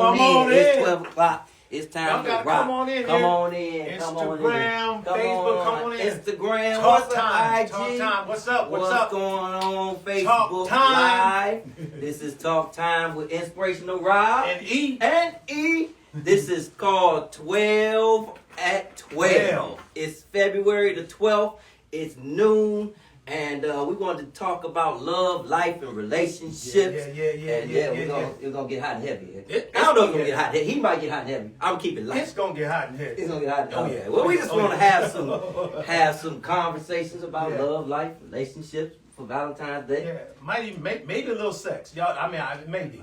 Come on in. It's 12 o'clock. It's time to rock. Come on in. Come on in. Instagram, Facebook, come on in. Instagram, Talktime. IG. Talktime. What's up? What's going on? Facebook Live. This is Talktime with Inspirational Rob and E. This is called 12 at 12. It's February the 12th. It's noon. And we wanted to talk about love, life, and relationships. We're gonna get hot and heavy. I don't know if it's gonna get hot and heavy. He might get hot and heavy. I'm keeping light. It's gonna get hot and heavy. It's gonna get hot and heavy. Okay. Well, we just want to have some conversations about love, life, relationships for Valentine's Day. Yeah, might even maybe a little sex, y'all. I mean, maybe.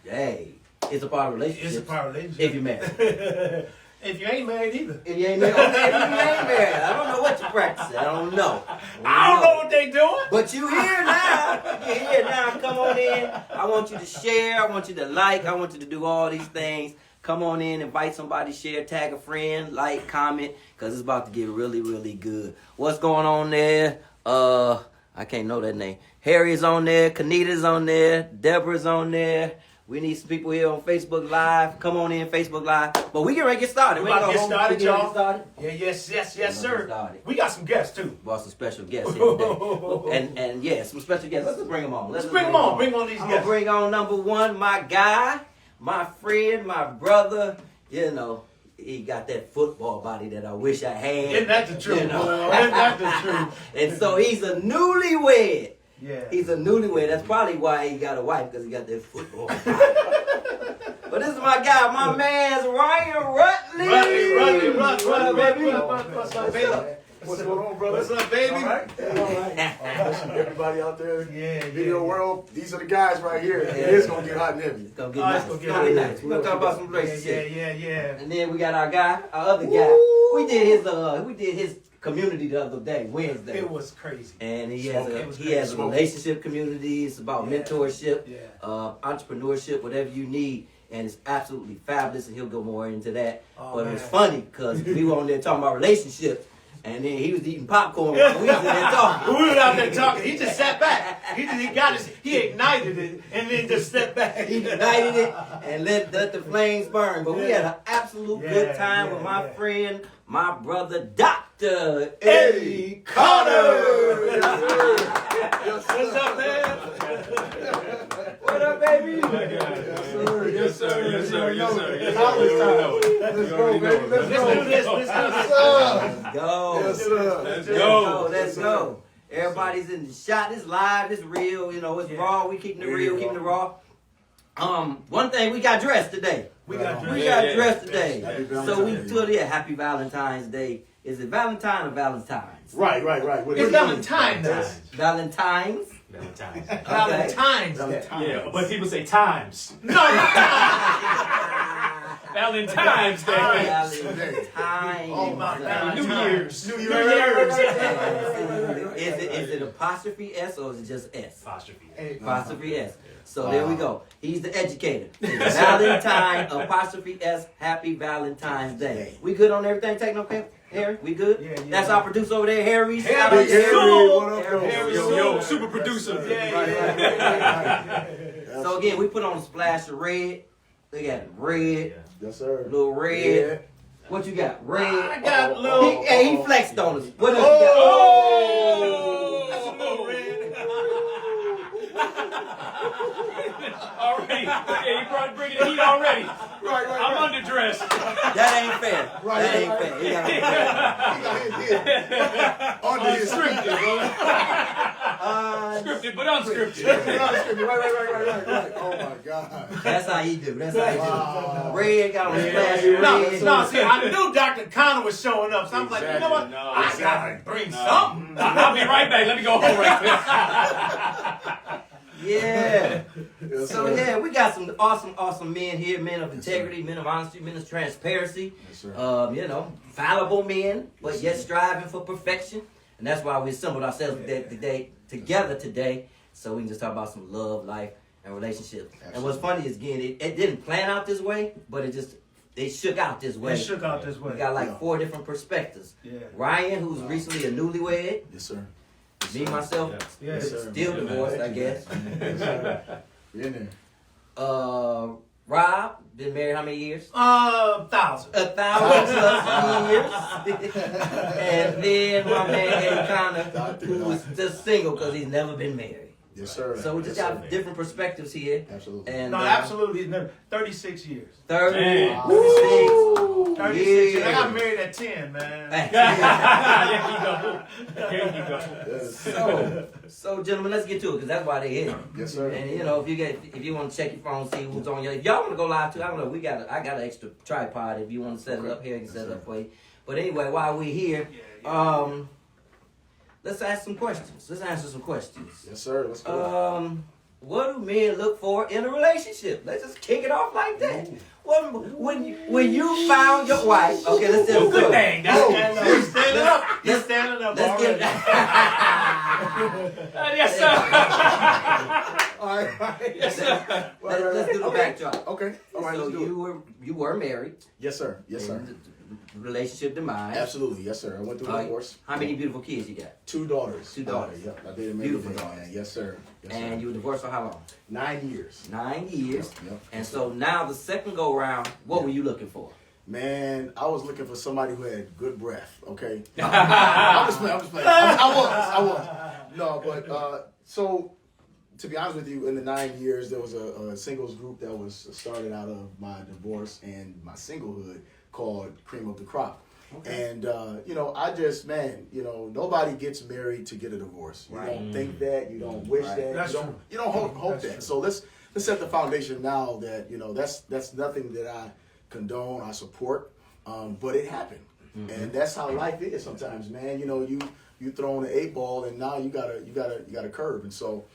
Hey, it's a part of relationship. It's a part of relationship. If you're married. If you ain't married either. If you ain't married, I don't know what you practicing. I don't know what they doing. But you here now. You're here now. Come on in. I want you to share. I want you to like. I want you to do all these things. Come on in, invite somebody, share, tag a friend, like, comment, because it's about to get really, really good. What's going on there? I can't know that name. Harry's on there. Kanita's on there. Deborah's on there. We need some people here on Facebook Live. Come on in, Facebook Live. But we get ready to get started. We're about to get started, y'all. Yes, sir. We got some guests, too. Brought some special guests here today. and yeah, some special guests. Let's bring them on. Let's bring them on. Bring on these guests. I'm going to bring on number one, my guy, my friend, my brother. You know, he got that football body that I wish I had. Isn't that the truth? You know? Isn't that the truth? And so he's a newlywed. Yeah. He's a newlywed. That's probably why he got a wife, because he got that football. But this is my guy, my man's Ryan Rutley. Rutley. What's up, baby? What's up, baby? What's going on, brother? What's up, baby? All right. Listen, everybody out there, video world, these are the guys right here. It's going to get hot and heavy. It's going to get nice. We're going to talk about some relationships. Yeah. And then we got our guy, our other guy. We did his community the other day, Wednesday. It was crazy. And he has a relationship community. It's about mentorship, entrepreneurship, whatever you need. And it's absolutely fabulous, and he'll go more into that. But it was funny because we were on there talking about relationships, and then he was eating popcorn while we was in there talking. We were out there talking. He just sat back. He ignited it, and then just stepped back. He ignited it and let the flames burn. But we had an absolute good time with my friend, my brother, Dr. Eddie Connor. What's up, man? What up, baby? Yes, sir. Let's go, baby. Let's do this. Let's go. Everybody's in the shot. It's live. It's real. You know, it's raw. We keeping it real, keeping it raw. One thing, we got dressed today. We got dressed today. So we told you Happy Valentine's Day. Is it Valentine or Valentine's? Right. It's Valentine's Day. Valentine's? Valentine's Day. Yeah, but people say times. No. Valentine's Day. Valentine's. Oh my God. New Year's. New Year's. Is it apostrophe S or is it just S? Apostrophe S. So there we go. He's the educator. Valentine, apostrophe S, Happy Valentine's Day. We good on everything? Taking okay? Harry, we good? Yeah. That's our producer over there, Harry. Harry, Yo, super producer. So again, we put on a splash of red. They got red. Yes, sir. Little red. Yeah. What you got? Red. I got a little. He flexed on us. What else you got? That's a little red. Already. Yeah, you brought bringing the heat already. Right. I'm underdressed. That ain't fair. That ain't fair. He got Under his Scripted, Scripted, but unscripted. Right. Oh, my God. That's how he do. Red got on a splash of red. No, see, I knew Dr. Connor was showing up, so I'm like, you know what? I gotta bring something. I'll be right back. Let me go home right quick. Yeah. So yeah, we got some awesome men here, men of integrity, men of honesty, men of transparency. Yes, sir. Fallible men, but yet striving for perfection. And that's why we assembled ourselves together today, so we can just talk about some love, life, and relationships. Absolutely. And what's funny is, again, it didn't plan out this way, but it shook out this way. We got like 4 different perspectives. Yeah. Ryan, who's recently a newlywed. Yes, sir. Me, myself, Yes, sir. still divorced, I guess. Yes, sir. In there. Rob, been married how many years? 1,000. 1,000+ years. And then my man Eddie Connor, who is just single because he's never been married. Yes, sir. So we just got different perspectives here. Absolutely. And, No, absolutely. 36 years. 36 36 years. I got married at 10, man. There you go. So gentlemen, let's get to it because that's why they're here. Yes, sir. And if you want to check your phone, see who's on your. If y'all want to go live too, I don't know. I got an extra tripod. If you want to set it up here, I can set it up for you. But anyway, while we're here, let's ask some questions. Let's answer some questions. Yes, sir. Let's go. What do men look for in a relationship? Let's just kick it off like that. When you found your wife, okay, let's do Good thing. He's standing up. He's standing up. Let's get Yes, sir. All right. Let's do the backdrop. Okay. All right. So Let's do it. you were married. Yes, sir. Yes, sir. Relationship demise. Absolutely. Yes, sir. I went through a divorce. How many beautiful kids you got? 2 daughters. 2 daughters. Yep. I dated Beautiful man. daughters. Yes, sir. Yes, And sir. you were divorced for how long? 9 years. 9 years. Yep. And so now the second go round, what were you looking for? Man, I was looking for somebody who had good breath. Okay. I'm just playing. I was. No, but so to be honest with you, in the 9 years, there was a singles group that was started out of my divorce and my singlehood called Cream of the Crop. Okay. And, I just, nobody gets married to get a divorce. You don't think that. You don't wish that. You don't hope that. True. So let's set the foundation now that, that's nothing that I condone, I support, but it happened. Mm-hmm. And that's how life is sometimes, man. You throw in an 8 ball and now you gotta curve. And so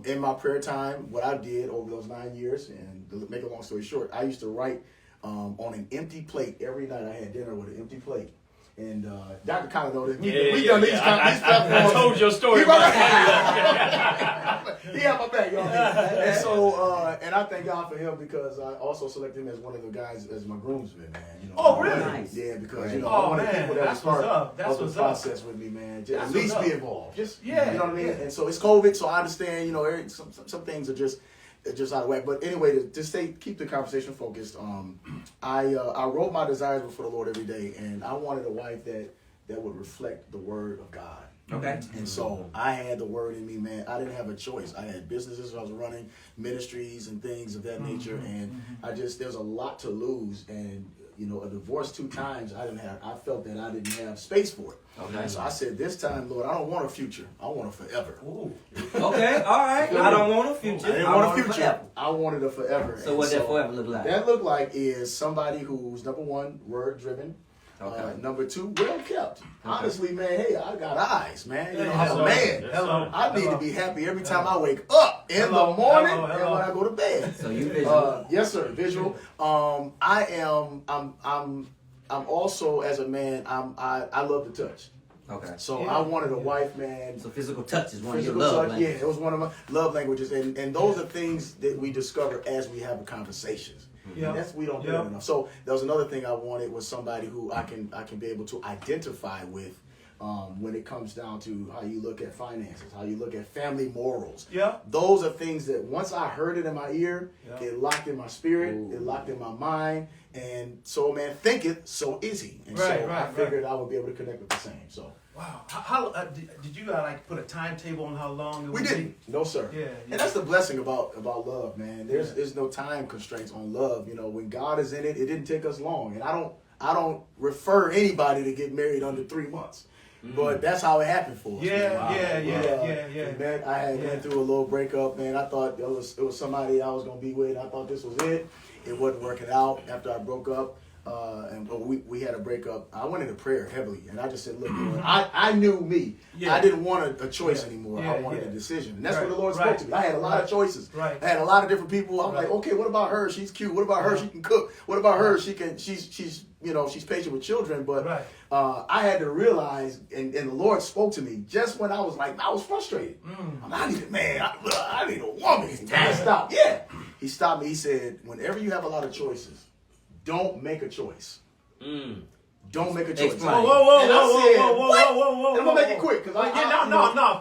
in my prayer time, what I did over those 9 years, and to make a long story short, I used to write on an empty plate every night. I had dinner with an empty plate. And Dr. Connor knows this. We've done these platforms. I told your story. He had my back, y'all. And so, and I thank God for him because I also selected him as one of the guys as my groomsman, man. Oh, really? Nice. Yeah, because I wanted people that was part of the process with me, man. Just at least be involved. Just you know what I mean. Yeah. And so it's COVID, so I understand. Some things are just out of whack. But anyway, to keep the conversation focused. I wrote my desires before the Lord every day, and I wanted a wife that would reflect the word of God. Okay. And so I had the word in me, man. I didn't have a choice. I had businesses I was running, ministries and things of that nature, and there's a lot to lose. And a divorce 2 times, I felt that I didn't have space for it. Okay. So I said, this time, Lord, I don't want a future. I want a forever. Ooh. Okay, all right. I don't want a future. I didn't want a future. Forever. I wanted a forever. So what that forever look like? That look like is somebody who's, number 1, word driven. Okay. Number 2, well kept. Okay. Honestly, man, hey, I got eyes, man. I'm a man. Hello. I need to be happy every time I wake up in the morning and when I go to bed. So you visual? Yes, sir. Visual. I'm also, as a man, I love to touch. Okay. So I wanted a wife, man. So physical touch is one of your love languages. Yeah, it was one of my love languages, and those are things that we discover as we have conversations. Yeah. And we don't do that enough. So there was another thing I wanted was somebody who I can be able to identify with when it comes down to how you look at finances, how you look at family morals. Yeah. Those are things that once I heard it in my ear, it locked in my spirit, it locked in my mind, and so man, think it, so is he. And I figured I would be able to connect with the same. So. Wow. How did you put a timetable on how long it would be? We didn't. No, sir. Yeah. And that's the blessing about love, man. There's no time constraints on love. When God is in it, it didn't take us long. And I don't refer anybody to get married under 3 months. But that's how it happened for us. Yeah. Man, I had went through a little breakup, man. I thought it was somebody I was gonna be with. I thought this was it. It wasn't working out after I broke up. And we had a breakup. I went into prayer heavily, and I just said, "Look, Lord, I knew me. Yeah. I didn't want a choice anymore. I wanted a decision." And that's when the Lord spoke to me. I had a lot of choices. Right. I had a lot of different people. I'm like, "Okay, what about her? She's cute. What about her? She can cook. What about her? She's patient with children." But I had to realize, and the Lord spoke to me just when I was frustrated. I need a man. I need a woman. He stopped. Yeah. He stopped me. He said, "Whenever you have a lot of choices, don't make a choice. don't make a choice. Explain. Whoa, whoa, whoa, And I whoa, said, whoa, whoa, what? whoa, whoa, whoa. And I'm gonna make it quick, because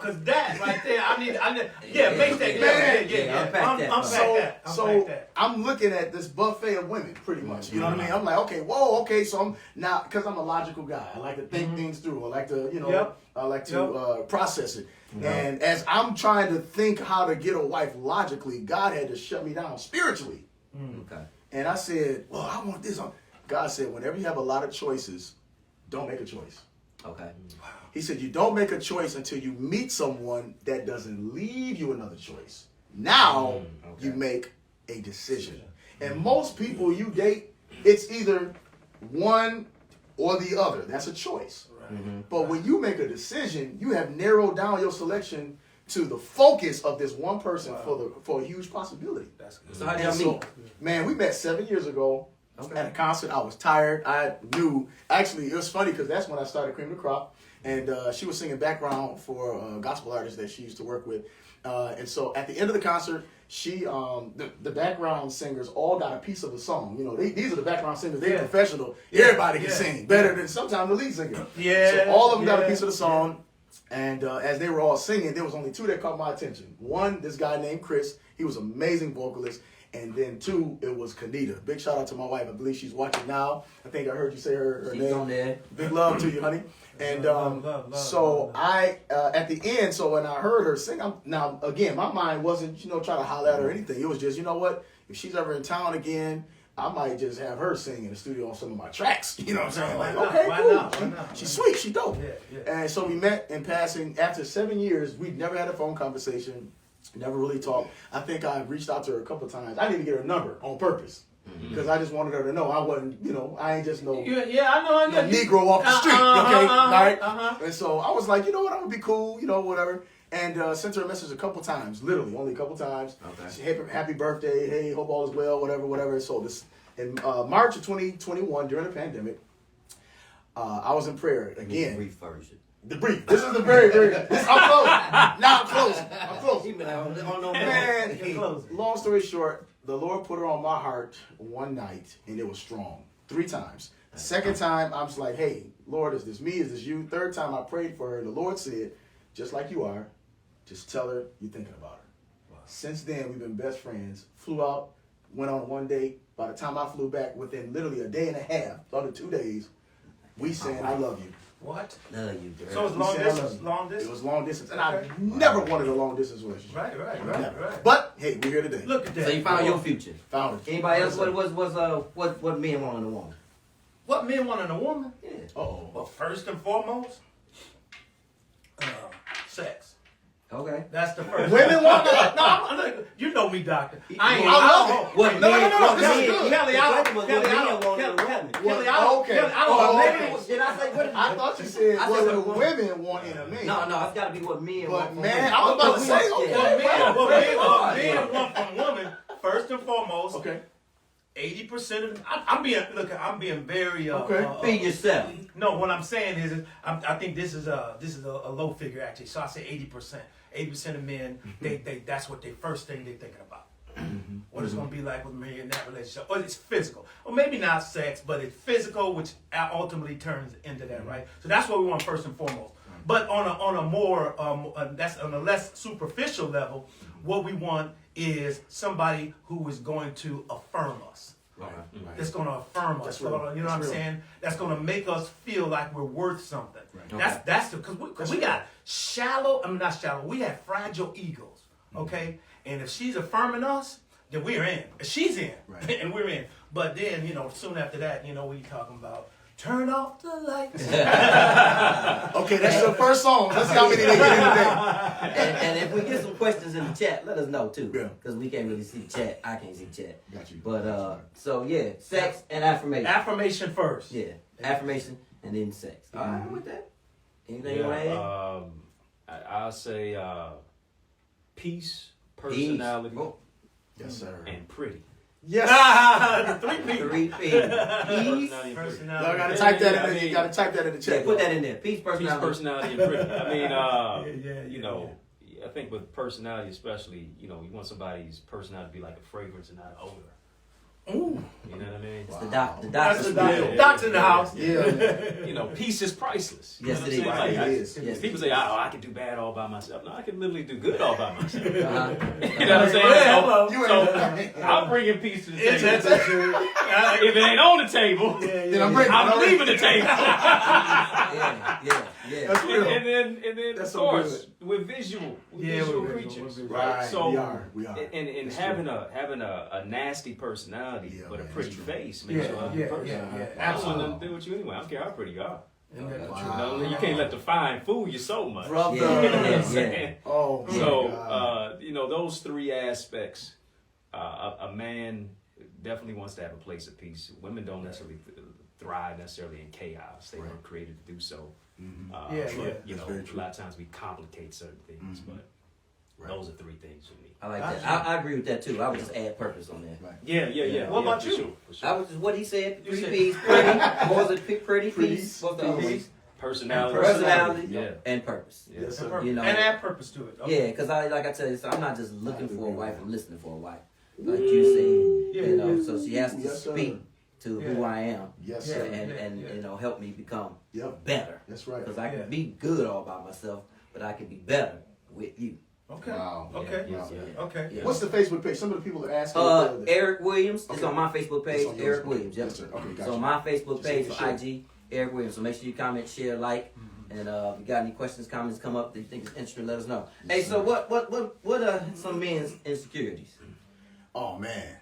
because that right there, I need, make that, unpack that. So I'm looking at this buffet of women, pretty much. You know what I mean? I'm like, okay, so I'm now, because I'm a logical guy. I like to think things through. I like to, I like to process it. And as I'm trying to think how to get a wife logically, God had to shut me down spiritually. Okay. And I said, well, I want this. God said, whenever you have a lot of choices, don't make a choice. Okay. He said, you don't make a choice until you meet someone that doesn't leave you another choice. Now you make a decision. And most people you date, it's either one or the other. That's a choice. But when you make a decision, you have narrowed down your selection to the focus of this one person for a huge possibility. That's good. So how did y'all meet? Man, we met 7 years ago Okay. at a concert. I was tired. I knew. Actually, it was funny because that's when I started Cream of the Crop. And she was singing background for a gospel artist that she used to work with. And so at the end of the concert, she, the background singers all got a piece of the song. You know, these are the background singers. They're professional. Everybody can sing better than sometimes the lead singer. So all of them got a piece of the song. And as they were all singing, there was only two that caught my attention. One, this guy named Chris. He was an amazing vocalist. And then two, it was Kanita. Big shout out to my wife. I believe she's watching now. I think I heard you say her She's name. on there. Big love to you, honey. And love, so I, at the end, so when I heard her sing, now again, my mind wasn't, trying to holler at her or anything. It was just, you know what? If she's ever in town again, I might just have her sing in the studio on some of my tracks. You know what I'm saying? Like, okay, Why cool. not? Why not? She's sweet. She dope. Yeah. And so we met in passing. After 7 years, we'd never had a phone conversation. Never really talked. I think I reached out to her a couple times. I didn't even get her number on purpose. Because I just wanted her to know I wasn't, I ain't just no, I know. no Negro off the street, okay? Right? Uh-huh. And so I was like, you know what, I'm going to be cool, whatever. And sent her a message a couple times, literally, only a couple times. Okay. She, happy birthday, hey, hope all is well, whatever. So this in March of 2021, during the pandemic, I was in prayer again. Brief version. The brief. This is the very, very, I'm close. Now I'm close. He been on no Man, Close. long story short, the Lord put her on my heart one night, and it was strong. 3 times. The second time, I was like, hey, Lord, is this me? Is this you? Third time, I prayed for her, and the Lord said, just like you are, just tell her you're thinking about her. Wow. Since then, we've been best friends. Flew out, went on one date. By the time I flew back, within literally a day and a half, under 2 days, we saying, I love you. What? Love you, girl. So it's We long said, I distance? love you. Long distance? It was long distance, and I never wanted a long distance relationship. Right. But hey, we're here today. Look at that. So you found your future. Found it. Anybody else? What men want in a woman? What men want in a woman? Yeah. Well, first and foremost, sex. Okay. That's the first. Women want that. No, you know me, doctor. I love it. What No, men? this is good. Kelly, The question was what men want in a woman. Okay. Did I say what? I thought you said I what said the what- women want in a man. No, it's got to be what men want. But from man, women. I was about to say, Yeah. okay. What men want from women, first and foremost, Okay. 80% of them. I'm being very. Okay. Be yourself. No, what I'm saying is, I think this is a low figure actually. So I say 80%. 80% of men, they that's what they first thing they're thinking about. What it's gonna be like with me in that relationship, or it's physical, or maybe not sex, but it's physical, which ultimately turns into that, right? So that's what we want first and foremost. But on a more that's on a less superficial level, what we want is somebody who is going to affirm us. Right. That's going to affirm us. That's real. You know what I'm That's real. saying? That's going to make us feel like we're worth something. Right. That's because we got not shallow. We have fragile egos. Okay, and if she's affirming us, then we're in. She's in, Right. and we're in. But then soon after that, we talking about turn off the lights. Okay, that's your first song. Let's see how many they get in today. And if we get some questions in the chat, let us know too. Yeah. Because we can't really see the chat. I can't see the chat. Got you. But so yeah, sex and affirmation. Affirmation first. Yeah, affirmation and then sex. All right, with that. Anything you want to add? I'll say peace, personality, Yes, sir. and pretty. Yes. The 3 people. 3 P. Peace. Personality and pretty. Personality. Y'all gotta type that in there. You gotta type that in the Yeah, chat. put that in there. Peace, Peace, personality. personality, and pretty. I mean, Yeah. I think with personality especially, you want somebody's personality to be like a fragrance and not an odor. Ooh. You know what I mean? It's the That's doctor's the spirit. doctor. Doc's in the house. Yeah. You know, peace is priceless. You Yes, know it is. what I'm saying? Right, Like, it is. Yes. people say, "Oh, I can do bad all by myself." No, I can literally do good all by myself. You know Uh-huh. what I'm saying? Yeah, So, You so I'm bringing peace to the table. That's If it ain't on the table, Then I'm bringing I'm leaving the table. Yeah. That's real. And then That's of so course, we're visual creatures. Right. So We are. and That's having a nasty personality Yeah, but a man, pretty that's true. face makes you a ugly person. yeah. I don't want Absolutely. nothing to do with you anyway. I don't care how pretty you are. Wow. You know, you can't let the fine fool you so much. Brother. You know what I'm Yeah. saying? Oh, my So, God. you know, those three aspects, a man definitely wants to have a place of peace. Women don't necessarily thrive necessarily in chaos. They weren't created to do so. But, you That's know, very a true. lot of times we complicate certain things, but those are three things for me. I like that. I agree with that too. I would just add purpose on that. Right. Yeah. What about for you? Sure, for sure. I was just what he said. You Pretty said- peace, pretty. What was it? Pretty Pretty, peace. What's the other peace. piece? Personality. Personality. Yeah. And purpose. Yeah. Yes, sir. Purpose. You know. And add purpose to it. Okay. Yeah, because like I tell you, so I'm not just looking I for a agree wife. with I'm listening for a wife. Like you said, Yeah, you know. yeah. So she has to Yes, sir. speak to who Yeah. I am, Yes, Yeah. sir. and you know, help me become Yep. better. That's right. Because I can Yeah. be good all by myself, but I can be better with you. Okay. Wow. Okay. Yeah. Okay. Yeah. What's the Facebook page? Some of the people are asking. Eric Williams. It's Okay. on my Facebook page. It's on yours. Eric Williams. Yep. Yes, sir. Okay, gotcha. So on my Facebook Just page hit for share. IG, Eric Williams. So make sure you comment, share, like, and if you got any questions, comments come up that you think is interesting, let us know. Hey, so what are some men's insecurities? Oh man.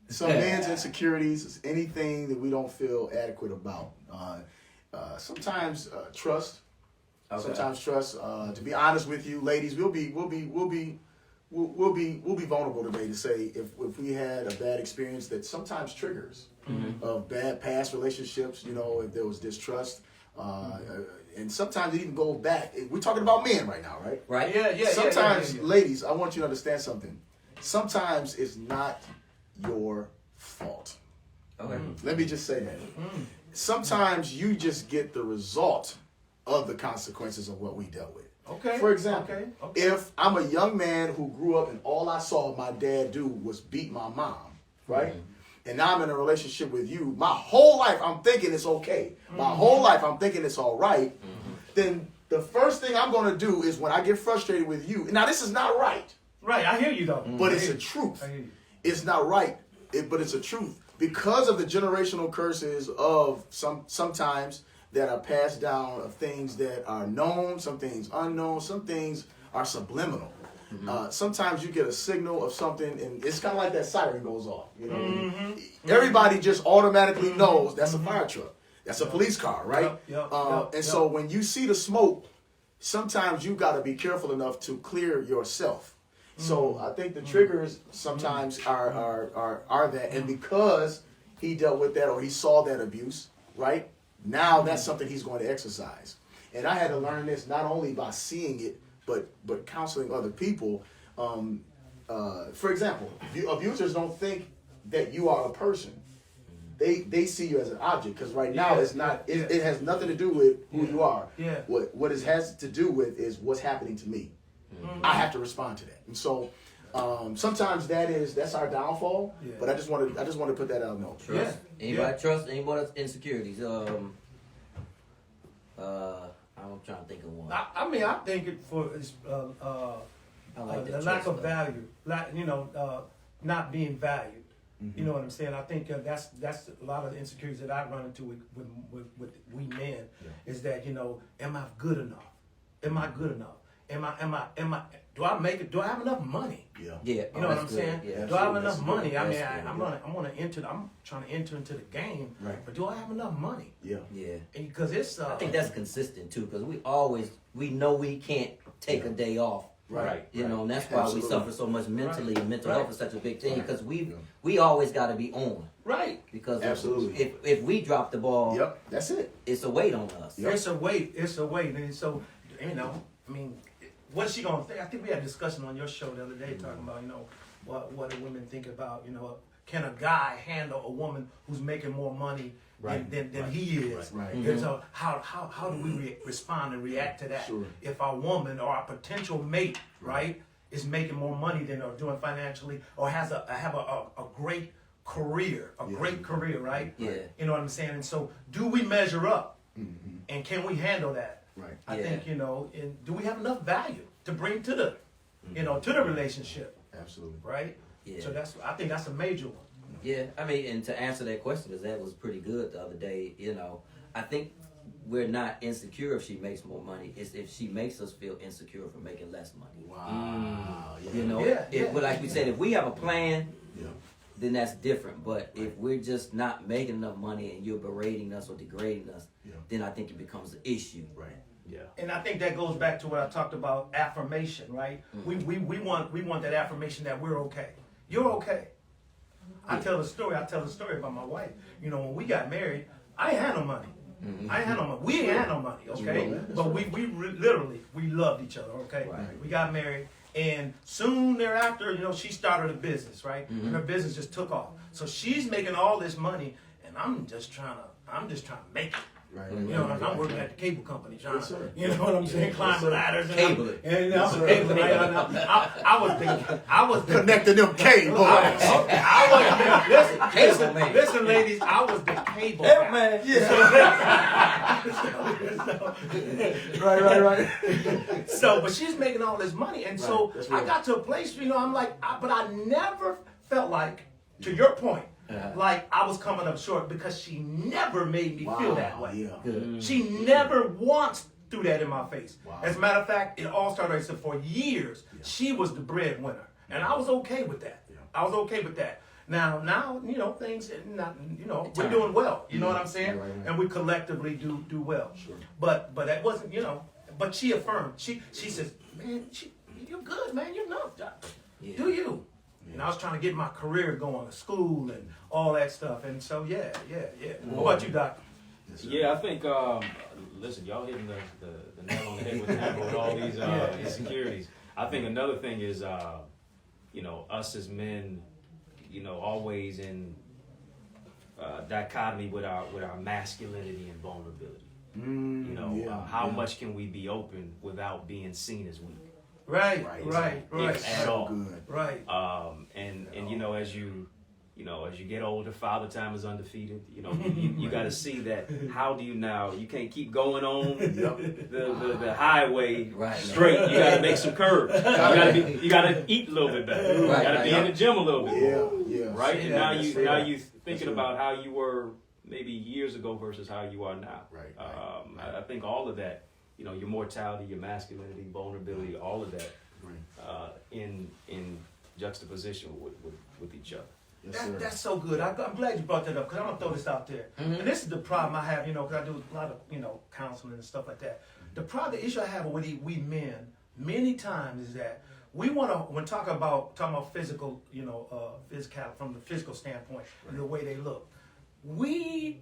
Some men's insecurities is anything that we don't feel adequate about. Sometimes trust. Okay. Sometimes trust. To be honest with you, ladies, we'll be vulnerable today to say if we had a bad experience that sometimes triggers of bad past relationships. You know, if there was distrust, and sometimes it even goes back. We're talking about men right now, right? Right? Yeah. Sometimes, ladies, I want you to understand something. Sometimes it's not your fault. Okay. Let me just say that. Sometimes you just get the result of the consequences of what we dealt with. Okay. For example, Okay. if I'm a young man who grew up and all I saw my dad do was beat my mom, right? And now I'm in a relationship with you, my whole life I'm thinking it's okay. My whole life I'm thinking it's all right. Then the first thing I'm going to do is when I get frustrated with you, now this is not right, Right. I hear you though. but I it's hear a you. truth. I hear you. It's not right, but it's a truth. Because of the generational curses of sometimes that are passed down of things that are known, some things unknown, some things are subliminal. Sometimes you get a signal of something, and it's kind of like that siren goes off. You know, everybody just automatically knows that's a fire truck, that's a police car, right? Yep. So when you see the smoke, sometimes you got to be careful enough to clear yourself. So I think the triggers sometimes are that, and because he dealt with that or he saw that abuse, right? Now that's something he's going to exercise. And I had to learn this not only by seeing it, but counseling other people. For example, abusers don't think that you are a person. They see you as an object because right now it's not. It has nothing to do with who you are. Yeah. What it has to do with is what's happening to me. I have to respond to that, and so sometimes that's our downfall. Yeah. But I just want to put that out there. Trust. Yeah. Anybody trust? Anybody insecurities? I'm trying to think of one. I mean, I think it for is I like the that lack trust of stuff. value, not being valued. You know what I'm saying? I think that's a lot of the insecurities that I run into with we men is that am I good enough? Am I good enough? Am I? Do I make it? Do I have enough money? Yeah. Yeah. You know what I'm saying? Yeah. Do I have Absolutely. enough money? I mean, That's good. I'm trying to enter into the game, Right. but do I have enough money? Yeah. Yeah. Because it's I think that's consistent too, because we know we can't take a day off. Right. You know, and that's why Absolutely. we suffer so much mentally. Right. Mental Right. health is such a big thing Right. because we always got to be on. right. Because Absolutely. if we drop the ball, Yep. That's it. it's a weight on us. Yep. It's a weight. And so, I mean, what's she gonna think? I think we had a discussion on your show the other day talking about, what do women think about, can a guy handle a woman who's making more money than he is? Right. And so how do we respond and react to that? Sure. If our woman or our potential mate, right, is making more money than they're doing financially, or have a great career, great career, right? Yeah. You know what I'm saying? And so, do we measure up? Mm-hmm. And can we handle that? Right. I Yeah. think, and do we have enough value to bring to the, to the relationship, Absolutely. right? Yeah. So I think that's a major one. Yeah, I mean, and to answer that question, because that was pretty good the other day, I think we're not insecure if she makes more money. It's if she makes us feel insecure for making less money. Wow. But like we said, if we have a plan, Yeah. then that's different. But if we're just not making enough money and you're berating us or degrading us, then I think it becomes an issue. Right. Yeah. And I think that goes back to what I talked about, affirmation, right? Mm-hmm. We want that affirmation that we're okay. You're okay. I tell the story about my wife. When we got married, I ain't had no money. I ain't had no money. We ain't had no money, okay? But we literally loved each other, okay? Right. We got married, and soon thereafter, she started a business, right? Mm-hmm. And her business just took off. So she's making all this money, and I'm just trying to make it. Right. I'm working at the cable company, trying Yes, sir. to, you know what I'm saying, climb ladders and Cable it. I was the Connecting them cables. Cable man. listen, ladies, I was the cable Hey, guy. man. Right. So, but she's making all this money, and so Right, that's I real. got to a place, I'm like, but I never felt like, to your point, like I was coming up short because she never made me feel that way. Yeah. Good. She never once threw that in my face. Wow. As a matter of fact, it all started, so for years, she was the breadwinner. And I was okay with that. Yeah. I was okay with that. Now, things, we're doing well. You know what I'm saying? Right. And we collectively do well. Sure. But that wasn't, but she affirmed. She says, man, you're good, man. You're not. Yeah. Do you? And I was trying to get my career going to school and all that stuff. And so, yeah. What about you, Doc? Yeah, I think, listen, y'all hitting the nail on the head with all these insecurities. I think another thing is, us as men, always in dichotomy with our masculinity and vulnerability. How much can we be open without being seen as weak? Right. If at all. Good. Right. And as you get older, father time is undefeated. You got to see that. How do you now? You can't keep going on the highway straight. You got to make some curves. You got to eat a little bit better. You got to be in the gym a little bit more. Yeah. Right. And Yeah, now you thinking about how you were maybe years ago versus how you are now. Right. I think all of that. Your mortality, your masculinity, vulnerability, all of that, in juxtaposition with each other. Yes, sir. That's so good. I'm glad you brought that up because I'm gonna throw this out there. And this is the problem I have, because I do a lot of counseling and stuff like that. The issue I have with we men many times is that we want to, when talking about physical, physical from the physical standpoint and the way they look, we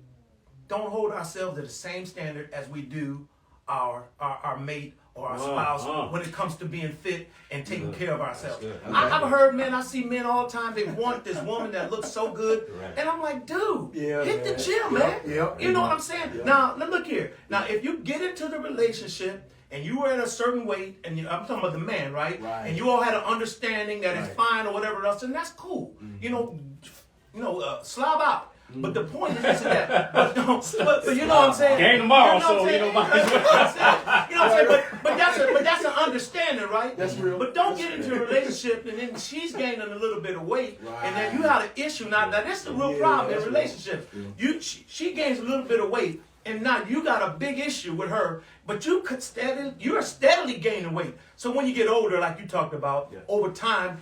don't hold ourselves to the same standard as we do our mate or our spouse when it comes to being fit and taking care of ourselves. I've heard men, I see men all the time, they want this woman that looks so good. Right. And I'm like, dude, Yeah, hit the man. gym, man. Yep. You know what I'm saying? Yep. Now, look here. Now, if you get into the relationship and you were at a certain weight, and I'm talking about the man, right? Right. And you all had an understanding that it's Right. fine or whatever else, and that's cool. Slob out. But the point is that, but you know what I'm saying? Game tomorrow, You know what I'm saying? might as well. You know what I'm saying? But that's an understanding, right? That's real. But don't get into a relationship and then she's gaining a little bit of weight, and then you have an issue. Now that's the real problem in relationships. She gains a little bit of weight, and now you got a big issue with her, but you're steadily gaining weight. So when you get older, like you talked about, over time,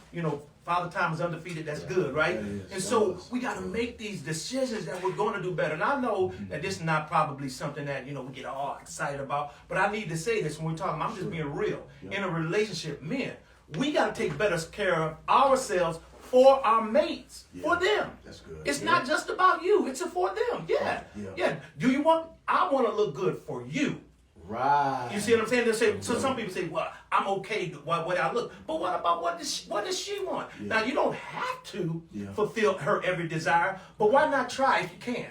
Father time is undefeated. That's good, right? And so we got to make these decisions that we're going to do better. And I know that this is not probably something that we get all excited about, but I need to say this when we're talking. I'm just being real. In a relationship, men, we got to take better care of ourselves for our mates, for them. That's good. It's not just about you. It's for them. Yeah. Do you want? I want to look good for you. Right. You see what I'm saying? They say, so some people say, well, I'm okay with what I look. But what about what does she want? Yeah. Now, you don't have to fulfill her every desire, but why not try if you can?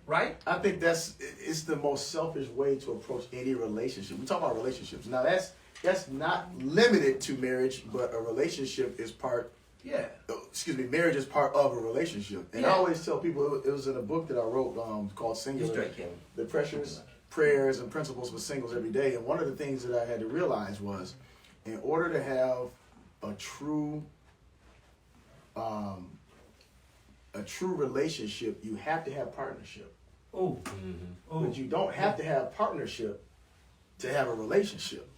Right? I think it's the most selfish way to approach any relationship. We talk about relationships. Now that's that's not limited to marriage, but a relationship is part. Yeah. Marriage is part of a relationship. And I Yeah. always tell people, it was in a book that I wrote called You Singular, straight, Kevin. The Pressures, Prayers, and Principles for Singles Every Day. And one of the things that I had to realize was, in order to have a true relationship, you have to have partnership. Ooh. But you don't have to have partnership to have a relationship.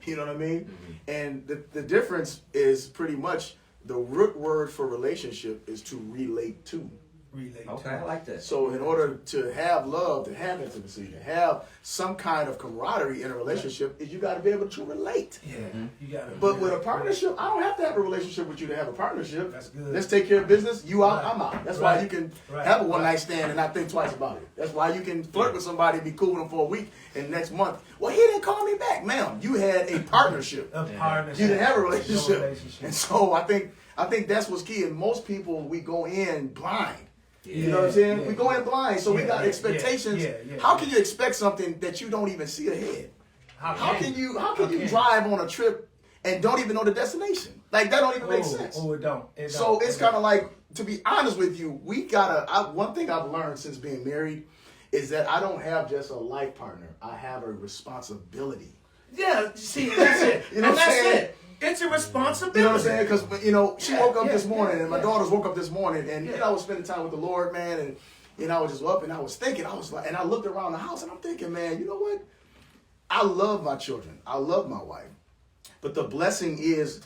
You know what I mean? And the difference is pretty much the root word for relationship is to relate to. Relate Okay, to. I like that. So in order to have love, to have intimacy, to have some kind of camaraderie in a relationship, is you got to be able to relate. Yeah. You got to. But with a partnership, I don't have to have a relationship with you to have a partnership. That's good. Let's take care of business. You out, Right. I'm out. That's why Right. you can Right. have a one night stand and not think twice about it. That's why you can flirt with somebody, be cool with them for a week, and next month, well, he didn't call me back, ma'am. You had a partnership. A partnership. You didn't have a No relationship. relationship. And so I think that's what's key. And most people, we go in blind. You know what I'm Yeah, saying? yeah. We go in blind, so we Yeah, got yeah, expectations. yeah, How can you expect something that you don't even see ahead? How can you drive on a trip and don't even know the destination? Like that don't even make sense. Oh, it don't. So it's kind of like, to be honest with you, one thing I've learned since being married is that I don't have just a life partner. I have a responsibility. Yeah, see, that's it. You know And what I'm that's saying? it. It's a responsibility. You know what I'm saying? Because, she woke up this morning, and my yeah. daughters woke up this morning, and, Yeah. I was spending time with the Lord, man, and, I was just up, and I was thinking, and I looked around the house, and I'm thinking, man, you know what? I love my children. I love my wife. But the blessing is,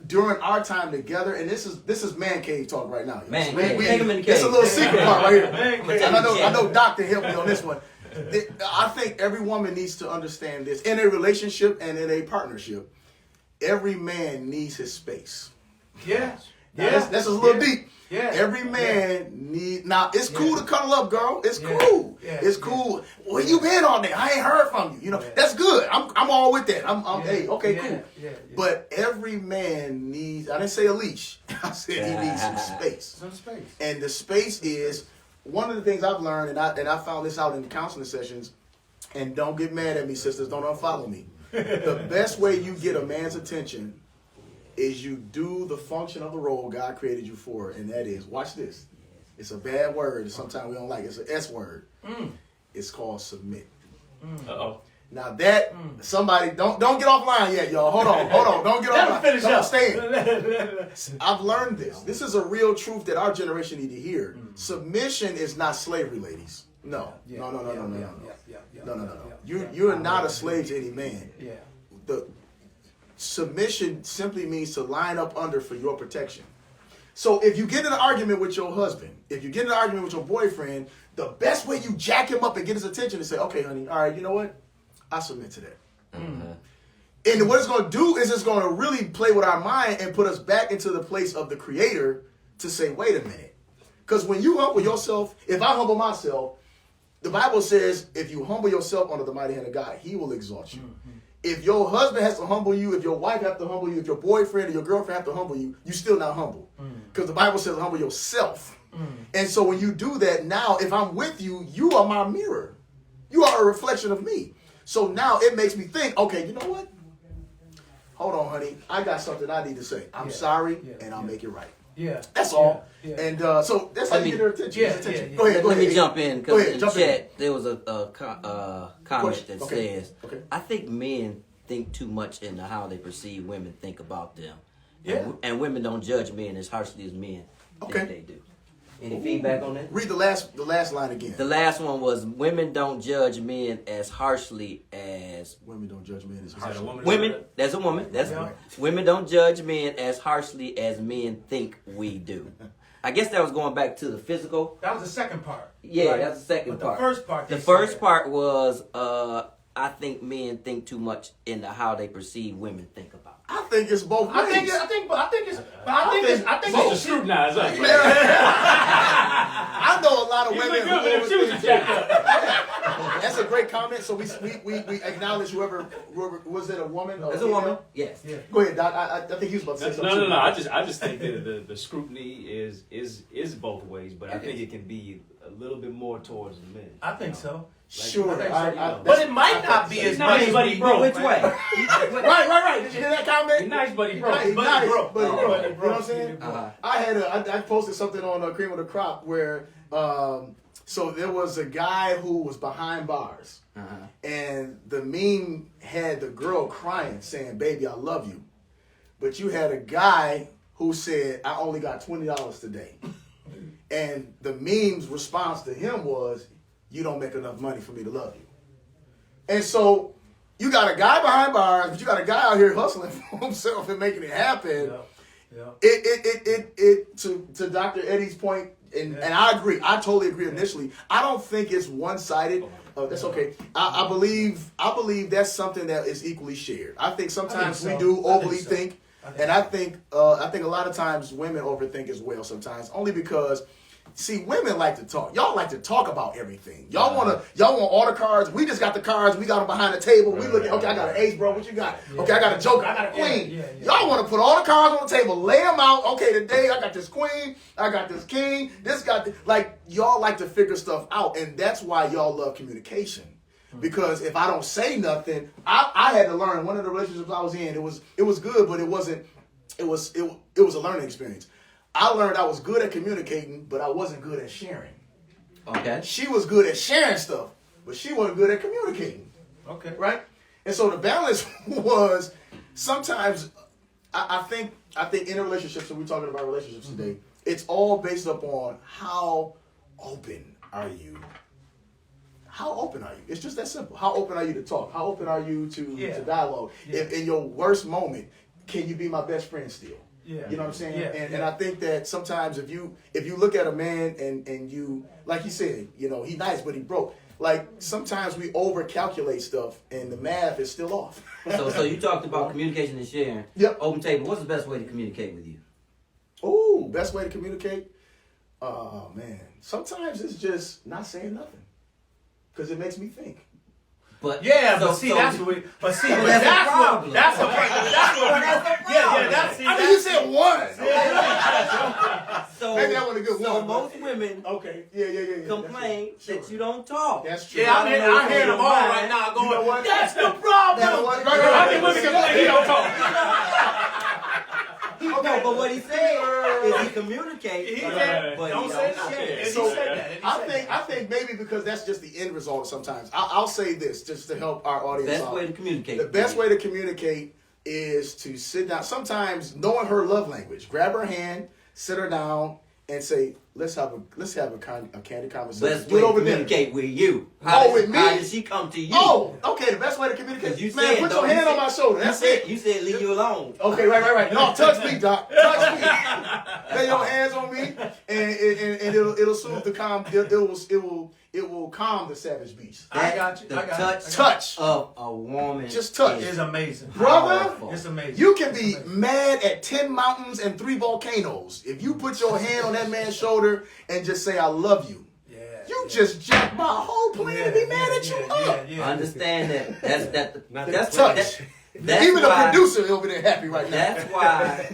during our time together, and this is man cave talk right now. Man cave. Take 'em in the It's a cave. little secret part right here. Man And cave. I know Doc can help me on this one. I think every woman needs to understand this. In a relationship and in a partnership, every man needs his space. Yeah. Now, that's a little deep. Yeah. Every man now it's cool to cuddle up, girl. It's cool. Yeah. It's cool. Where you been all day? I ain't heard from you. That's good. I'm all with that. Hey, okay, cool. Yeah. But every man needs, I didn't say a leash. I said he needs some space. Some space. And the space is one of the things I've learned, and I found this out in the counseling sessions. And don't get mad at me, sisters. Don't unfollow me. The best way you get a man's attention is you do the function of the role God created you for, and that is, watch this. It's a bad word. Sometimes we don't like it. It's an S word. It's called submit. Uh-oh. Now that somebody don't get offline yet, y'all. Hold on. Don't get offline. Finish up. Stay. I've learned this. This is a real truth that our generation need to hear. Submission is not slavery, ladies. No. You're not a slave to any man. Yeah. The submission simply means to line up under for your protection. So if you get in an argument with your husband, if you get in an argument with your boyfriend, the best way you jack him up and get his attention is say, okay, honey, all right, you know what? I submit to that. And what it's going to do is it's going to really play with our mind and put us back into the place of the creator to say, wait a minute. Because when you humble yourself, if I humble myself, the Bible says if you humble yourself under the mighty hand of God, he will exalt you. If your husband has to humble you, if your wife has to humble you, if your boyfriend or your girlfriend have to humble you, you still not humble. Because the Bible says humble yourself. And so when you do that, now if I'm with you, you are my mirror. You are a reflection of me. So now it makes me think, okay, you know what? Hold on, honey. I got something I need to say. I'm sorry, and I'll make it right. Yeah. That's all. Yeah. And so that's how you get her attention. Yeah, His attention. yeah, Go ahead. Let me jump in Go because ahead, in jump in. chat there was a comment Question. that Okay. says, Okay. I think men think too much into how they perceive women think about them. Yeah. And women don't judge men as harshly as men Okay. think they do. Any feedback on that? Read the last line again. The last one was women don't judge men as harshly as Women don't judge men as Is that harsh. a woman? women. That's a woman. That's Yeah. women don't judge men as harshly as men think we do. I guess that was going back to the physical. That was the second part. Yeah, right? that's the second But part. The first part. The they first said- part was I think men think too much into how they perceive women think about. I think it's both ways. I think Supposed to it's scrutinize us. I know a lot of You women look who good with them shoes you jacked up. That's a great comment. So we acknowledge whoever was it a woman? Or As a woman, yes. Yeah. Go ahead, Doc. I think he was about to say something. No. I just think that the scrutiny is both ways, but I think it can be a little bit more towards the men. I think so. Sure. But it might not be as much. Nice, but he broke. Which way? Right. Did you hear that comment? He's nice, but he broke. He's nice, but he broke. You know what I'm He saying? broke. I posted something on Cream of the Crop where so there was a guy who was behind bars, and the meme had the girl crying saying, "Baby, I love you," but you had a guy who said, "I only got $20 today," and the meme's response to him was, "You don't make enough money for me to love you." And so you got a guy behind bars, but you got a guy out here hustling for himself and making it happen. Yeah. It to Dr. Eddie's point, and I agree. I totally agree initially. I don't think it's one-sided. That's okay. I believe that's something that is equally shared. I think sometimes we do overly think. And I think a lot of times women overthink as well sometimes, only because, see, women like to talk. Y'all like to talk about everything. Y'all want all the cards. We just got the cards. We got them behind the table. We look at, okay, I got an ace, bro. What you got? Okay, I got a joker. I got a queen. Y'all want to put all the cards on the table, lay them out. Okay, today I got this queen. I got this king. Like, y'all like to figure stuff out, and that's why y'all love communication. Because if I don't say nothing, I had to learn. One of the relationships I was in, it was good, but it wasn't. It was a learning experience. I learned I was good at communicating, but I wasn't good at sharing. Okay. She was good at sharing stuff, but she wasn't good at communicating. Okay. Right? And so the balance was sometimes I think in a relationship, so we're talking about relationships today, it's all based upon how open are you. How open are you? It's just that simple. How open are you to talk? How open are you to dialogue? Yeah. If in your worst moment, can you be my best friend still? Yeah. You know what I'm saying? Yeah. And I think that sometimes if you look at a man and you, like you said, you know, he nice, but he broke. Like, sometimes we over calculate stuff and the math is still off. So you talked about communication and sharing. Yep. Open table. What's the best way to communicate with you? Ooh, best way to communicate? Oh, man. Sometimes it's just not saying nothing. Because it makes me think. But Yeah, so, but see, so, that's what. But see, Well, but that's a that's problem. That's what. Yeah. That's. I mean, you said one. So Maybe that was a good so one. most women Okay. Yeah. complain That's true. that you don't talk. That's true. Yeah, I'm I don't know hearing them all why. right now. Going. You know what? That's the problem. You know what? How many women complain he don't talk? No, but what he said is he communicates, He said, but don't he say don't nothing. share. And So, he said that. and he said that. I think maybe because that's just the end result sometimes. I'll say this just to help our audience Best out. way to communicate. The best way to communicate is to sit down. Sometimes knowing her love language, grab her hand, sit her down, and say, "Let's have a candid conversation." Best Do way it to over dinner. communicate with you. With me? How did she come to you? Oh, okay. The best way to communicate. 'Cause you Man, said, put your though, hand you on my shoulder. That's it. You said leave you alone. Okay, right. No, touch me, Doc. Touch me. Lay your hands on me, and it'll soothe the calm. It will calm the savage beast. I got you. The I got you. Touch. of a woman. Just touch. It's amazing. Brother, powerful. It's amazing. you can be mad at 10 mountains and 3 volcanoes. If you put your hand on that man's shoulder and just say, "I love you," you just jack my whole plan to be mad at you up. Yeah. Understand that. That's Touch. That's Even why, the producer over there happy right now. That's why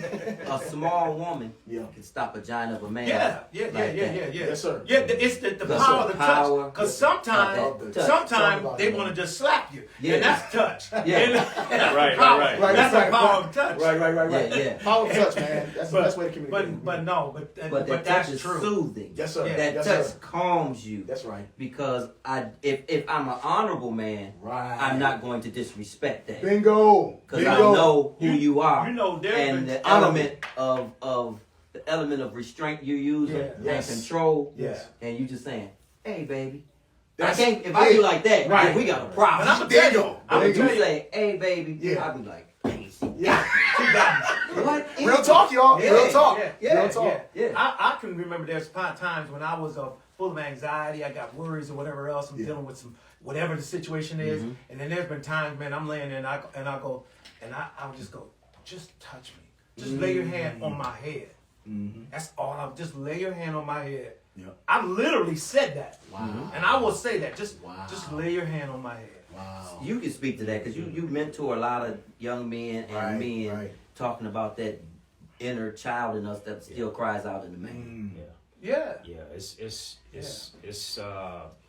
a small woman Yeah. can stop a giant of a man. Yeah. like that. Yes, sir. Yeah, it's the That's power the of the power touch. Because of sometimes, the touch. they want to just slap you. Yeah. And that's touch. Yeah. And that's Right, the power. right. That's Right. the power of touch. Right. Yeah. Power of touch, man. That's the best way to communicate. But But that that's touch is true. soothing. Yes, sir. That Yes, touch sir. calms you. That's right. Because if I'm an honorable man, Right. I'm not going to disrespect that. Bingo. Because I know who you are. You know, there's and been the element of restraint you use and Yes. control. Yes. And you just saying, "Hey, baby." That's I can't. If I do like that, Right. then we got a problem. But I'm There tell you you, go. I'm There If you you go. say, "Hey, baby," Yeah. I'll be like, "Dang, she Yeah. what?" is Real it?" talk, y'all. Yeah. Real talk. Yeah. Real talk. Yeah. I can remember there's times when I was full of anxiety, I got worries or whatever else, I'm dealing with whatever the situation is, and then there's been times, man, I'm laying there and I'll just go, "Just touch me, just lay your hand on my head." That's all. I'll just lay your hand on my head. Yep. I literally said that, Wow. and I will say that. Just Wow. lay your hand on my head. Wow. You can speak to that because you mentor a lot of young men and men right. talking about that inner child in us that still cries out in the man. Yeah. Yeah, it's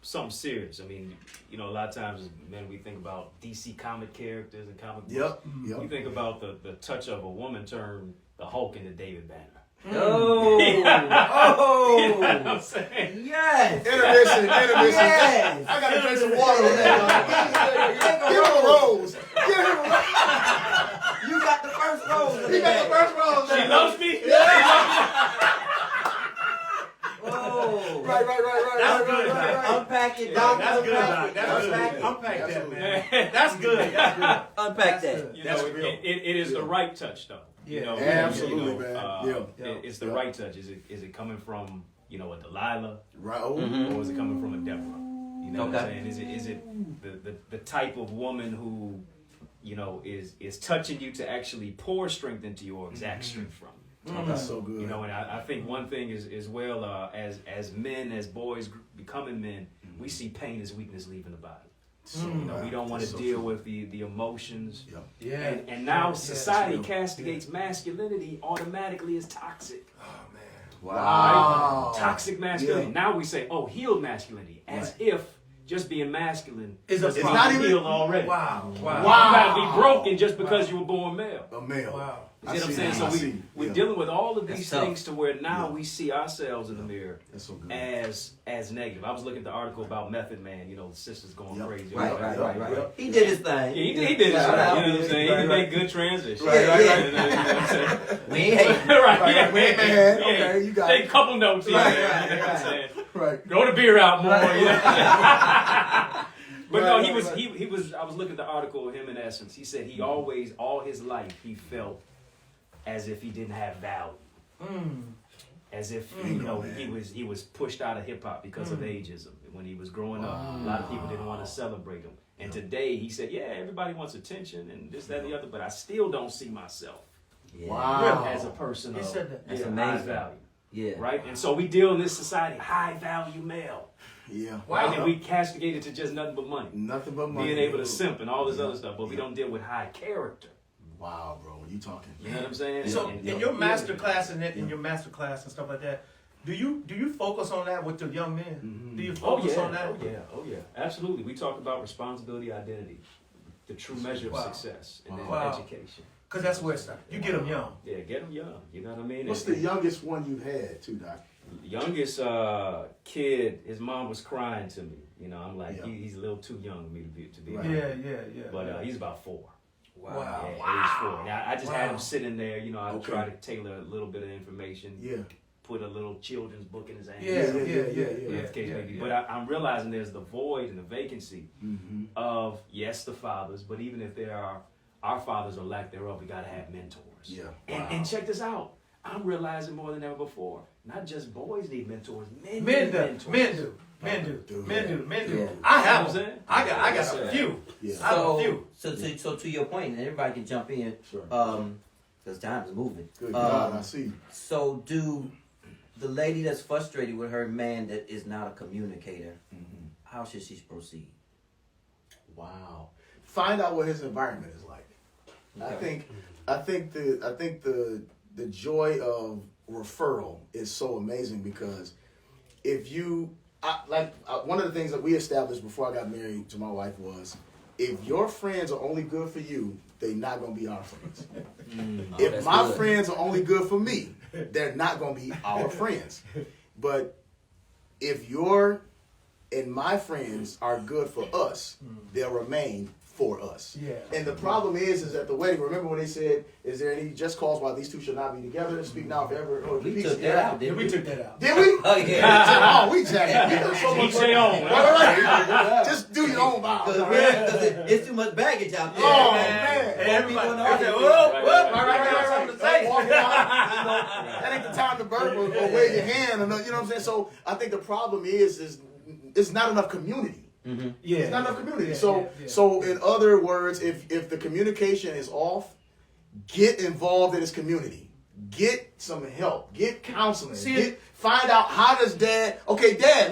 something serious. I mean, you know, a lot of times, man, we think about DC comic characters and comic books. Yep. You think about the touch of a woman turned the Hulk into David Banner. Oh, You know what I'm saying? yes. Intermission. Yes. I gotta drink some water on that. Give him a rose. Give him a rose. You got the first rose. He got the first rose. She loves me. Oh. Right. That's good, Doc. Unpack it, Yeah, Doc. that's good, Doc. That's Unpack good. it. Unpack that, Absolutely. man. That's good. That's good. Unpack That's that. good. You That's know, real. it is the right touch, though. Yeah. You know, Absolutely, man. It's the right touch. Is it coming from, you know, a Delilah, Right. or is it coming from a Deborah? You know what I'm saying? Is it the type of woman who, you know, is touching you to actually pour strength into you or exact strength from you? Oh, that's so good. You know, and I think one thing is well, as men, as boys becoming men, we see pain as weakness leaving the body. So You know, we don't want to deal with the emotions. Yep. Yeah. And now society true. castigates masculinity automatically as toxic. Oh man. Wow. Toxic masculinity. Yeah. Now we say, oh, healed masculinity, as if just being masculine It's is not not even- healed already. Wow. You gotta be broken just because you were born male. A male. Wow. You see what I'm saying? So we're dealing with all of these That's things to where now we see ourselves in the mirror That's so good. as negative. I was looking at the article about Method Man, you know, the sisters going Yep. crazy. Right. Yep. He did his thing. Yeah, he did his Shout thing, out. you know what I'm saying? He made good transition. Right. You know what I'm saying? We ain't hating. Right, Right, yeah, we ain't yeah, mad. yeah. Okay, you got Take it. a couple notes here. Right, you know right, what I'm right. saying? Right. Throw the beer out more. You know? But no, Right, he was. right. He was. I was looking at the article of him in essence. He said he always, all his life, he felt as if he didn't have value, as if you know man. he was pushed out of hip hop because of ageism. When he was growing up, a lot of people didn't want to celebrate him. And today he said, yeah, everybody wants attention and this, that, and the other, but I still don't see myself Yeah. Wow. as a person He of said that. That's high amazing. value. Yeah. Right? And so we deal in this society, high value male. Yeah. Right? And we castigate it to just nothing but money. Nothing but money. Being able to simp and all this other stuff, but we don't deal with high character. Wow, bro. You talking. You know what I'm saying? So And- in your master class and in your master class and stuff like that, do you focus on that with the young men? Do you focus on that? Oh yeah, absolutely. We talk about responsibility, identity, the true measure of Wow. success, and then Wow. education. Because that's where it starts. You get them young. Yeah, get them young. You know what I mean? What's And- the youngest one you've had, too, Doc? youngest kid? His mom was crying to me. You know, I'm like, Yeah. he's a little too young for me to be. Right. Yeah. But he's about 4. Wow. Yeah, age 4. Now I just had Wow. him sitting there. You know, I Okay. try to tailor a little bit of information. Yeah. Put a little children's book in his hand. Yeah. whatever the case may be. Yeah. But I'm realizing there's the void and the vacancy Mm-hmm. of, yes, the fathers, but even if there are our fathers or lack thereof, we got to have mentors. Yeah. And check this out. I'm realizing more than ever before, not just boys need mentors, men Men need do. mentors. Men do. Men do. Dude. Men do. Men do. Yeah. I have You know what I'm them. saying? I got Yes, a sir. few. Yeah. I have a few. So to your point, and everybody can jump in, Sure. because time is moving. Good God, I see. So do the lady that's frustrated with her man that is not a communicator, how should she proceed? Wow. Find out what his environment is like. Okay. I think the joy of referral is so amazing because if you one of the things that we established before I got married to my wife was if your friends are only good for you, they're not gonna be our friends. If that's my good. friends are only good for me, they're not gonna be our friends. But if your and my friends are good for us, they'll remain for us. Yeah. And the problem is at the wedding, remember when they said, is there any just cause why these two should not be together? Speak now forever. Or We peace took in that heaven. out, Yeah, didn't we we? took that out. Did we? Oh yeah. Oh, we jacked. We done so much. Each their own. Right. Just do your own Because vows. it's too much baggage out there. Oh, man. man. Hey, everybody. People know Okay, it. whoa, Right, whoa, right, something to say. Walking out, you know, that ain't the time to burp or wave your hand. Or, you know what I'm saying? So I think the problem is it's not enough community. Yeah. It's not enough community. Yeah, So yeah. so in other words, if the communication is off, get involved in his community. get some help, get counseling, find out how does dad,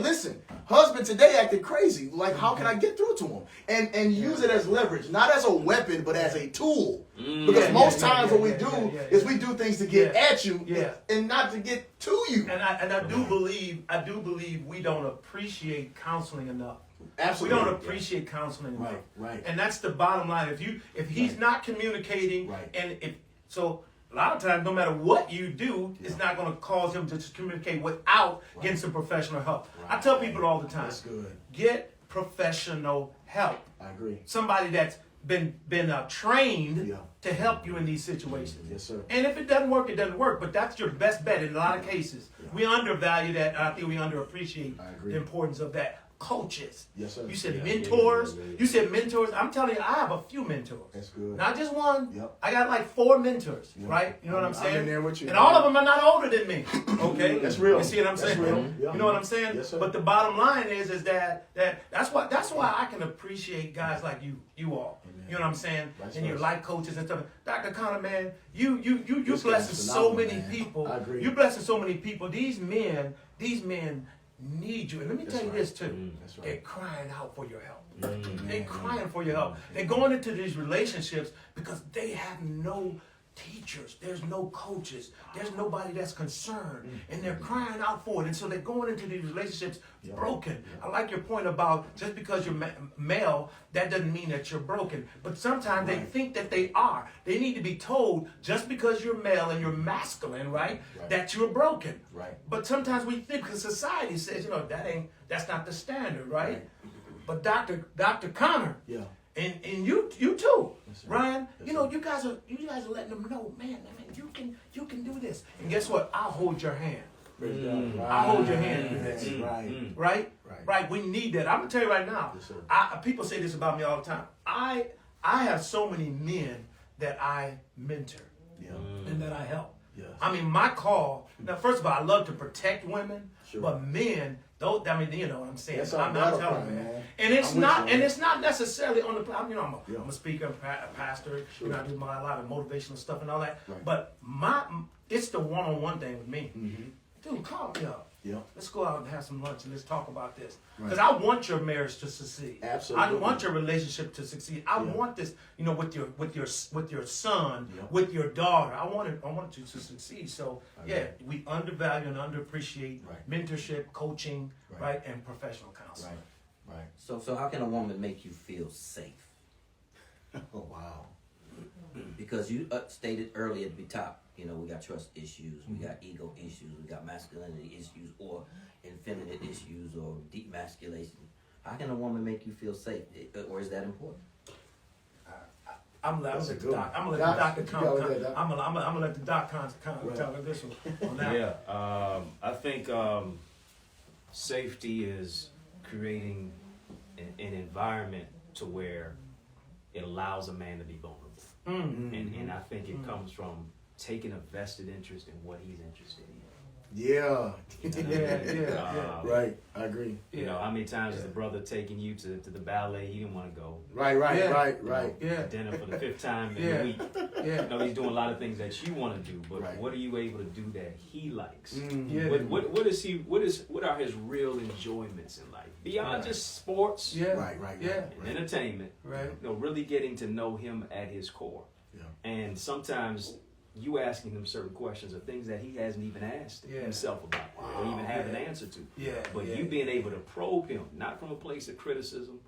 listen, husband today acting crazy, like how can I get through to him? And use it as leverage, not as a weapon, but as a tool. Because most times what we do is we do things to get at you and not to get to you. And I do believe we don't appreciate counseling enough. Absolutely. We don't appreciate counseling enough. Right. And that's the bottom line. If he's not communicating, and a lot of times, no matter what you do, it's not going to cause him to communicate without getting some professional help. I tell people all the time, That's good. Get professional help. I agree. Somebody that's been trained to help you in these situations. Yes, sir. And if it doesn't work, it doesn't work. But that's your best bet in a lot of cases. We undervalue that. I think we underappreciate the importance of that. Coaches. Yes, sir. You said mentors. You said mentors. I'm telling you, I have a few mentors. That's good. Not just one. Yep. I got like 4 mentors, right? You know what I'm saying? I'm in there with you. And all of them are not older than me. Okay? That's real. You see what I'm saying? That's real. Yeah. You know what I'm saying? Yes, sir. But the bottom line is that's why I can appreciate guys like you all. Amen. You know what I'm saying? Vice And your versa. life coaches and stuff. Dr. Connor, man, you This blessing guy's so phenomenal, many man. people. I agree. You blessing so many people. These men need you. And let me tell you this too. That's right. They're crying out for your help. Amen. They're crying for your help. They're going into these relationships because they have no teachers. There's no coaches. There's nobody that's concerned. And they're crying out for it. And so they're going into these relationships broken. I like your point about just because you're male, that doesn't mean that you're broken. But sometimes they think that they are. They need to be told just because you're male and you're masculine, right? That you're broken. Right. But sometimes we think, because society says, that's not the standard, right? But Dr. Connor, and you too, Ryan. You guys are letting them know, man, you can do this. And guess what? I'll hold your hand. I'll hold your hand in this. Right. We need that. I'm gonna tell you right now. Yes, sir. People say this about me all the time. I have so many men that I mentor and that I help. Yes. I mean, my call. Now, first of all, I love to protect women, but men. You know what I'm saying. That's I'm our telling you, man. man. And it's I'm not, with you, and man. it's not necessarily on the. I'm a speaker, a pastor. Sure. I do a lot of motivational stuff and all that. Right. But it's the one-on-one thing with me. Dude, call me up. Yeah. Let's go out and have some lunch and let's talk about this. Right. Because I want your marriage to succeed. Absolutely. I want your relationship to succeed. I want this, with your son, with your daughter. I want you to succeed. So we undervalue and underappreciate mentorship, coaching, right, and professional counseling. Right. So how can a woman make you feel safe? Oh wow. Because you stated earlier at the top, we got trust issues, we got ego issues, we got masculinity issues, or effeminate issues, or demasculation. How can a woman make you feel safe, or is that important? I'm gonna let That's the a doc. good I'm gonna one. let the Doc, doctor you come. go with that, Doc. I'm gonna let the doc tell her this one on that. Yeah, I think safety is creating an environment to where it allows a man to be vulnerable. And I think it comes from taking a vested interest in what he's interested in. Yeah. Right. I agree. You know, how many times is the brother taking you to the ballet? He didn't want to go. Right. Yeah. Dinner for the 5th time in a week. Yeah. You know, he's doing a lot of things that you want to do, but what are you able to do that he likes? Yeah. What are his real enjoyments in life beyond just sports? Yeah. Right. Yeah. And entertainment. Right. You know, really getting to know him at his core. Yeah. And sometimes you asking him certain questions are things that he hasn't even asked himself about or even have an answer to. Yeah. But you being able to probe him, not from a place of criticism,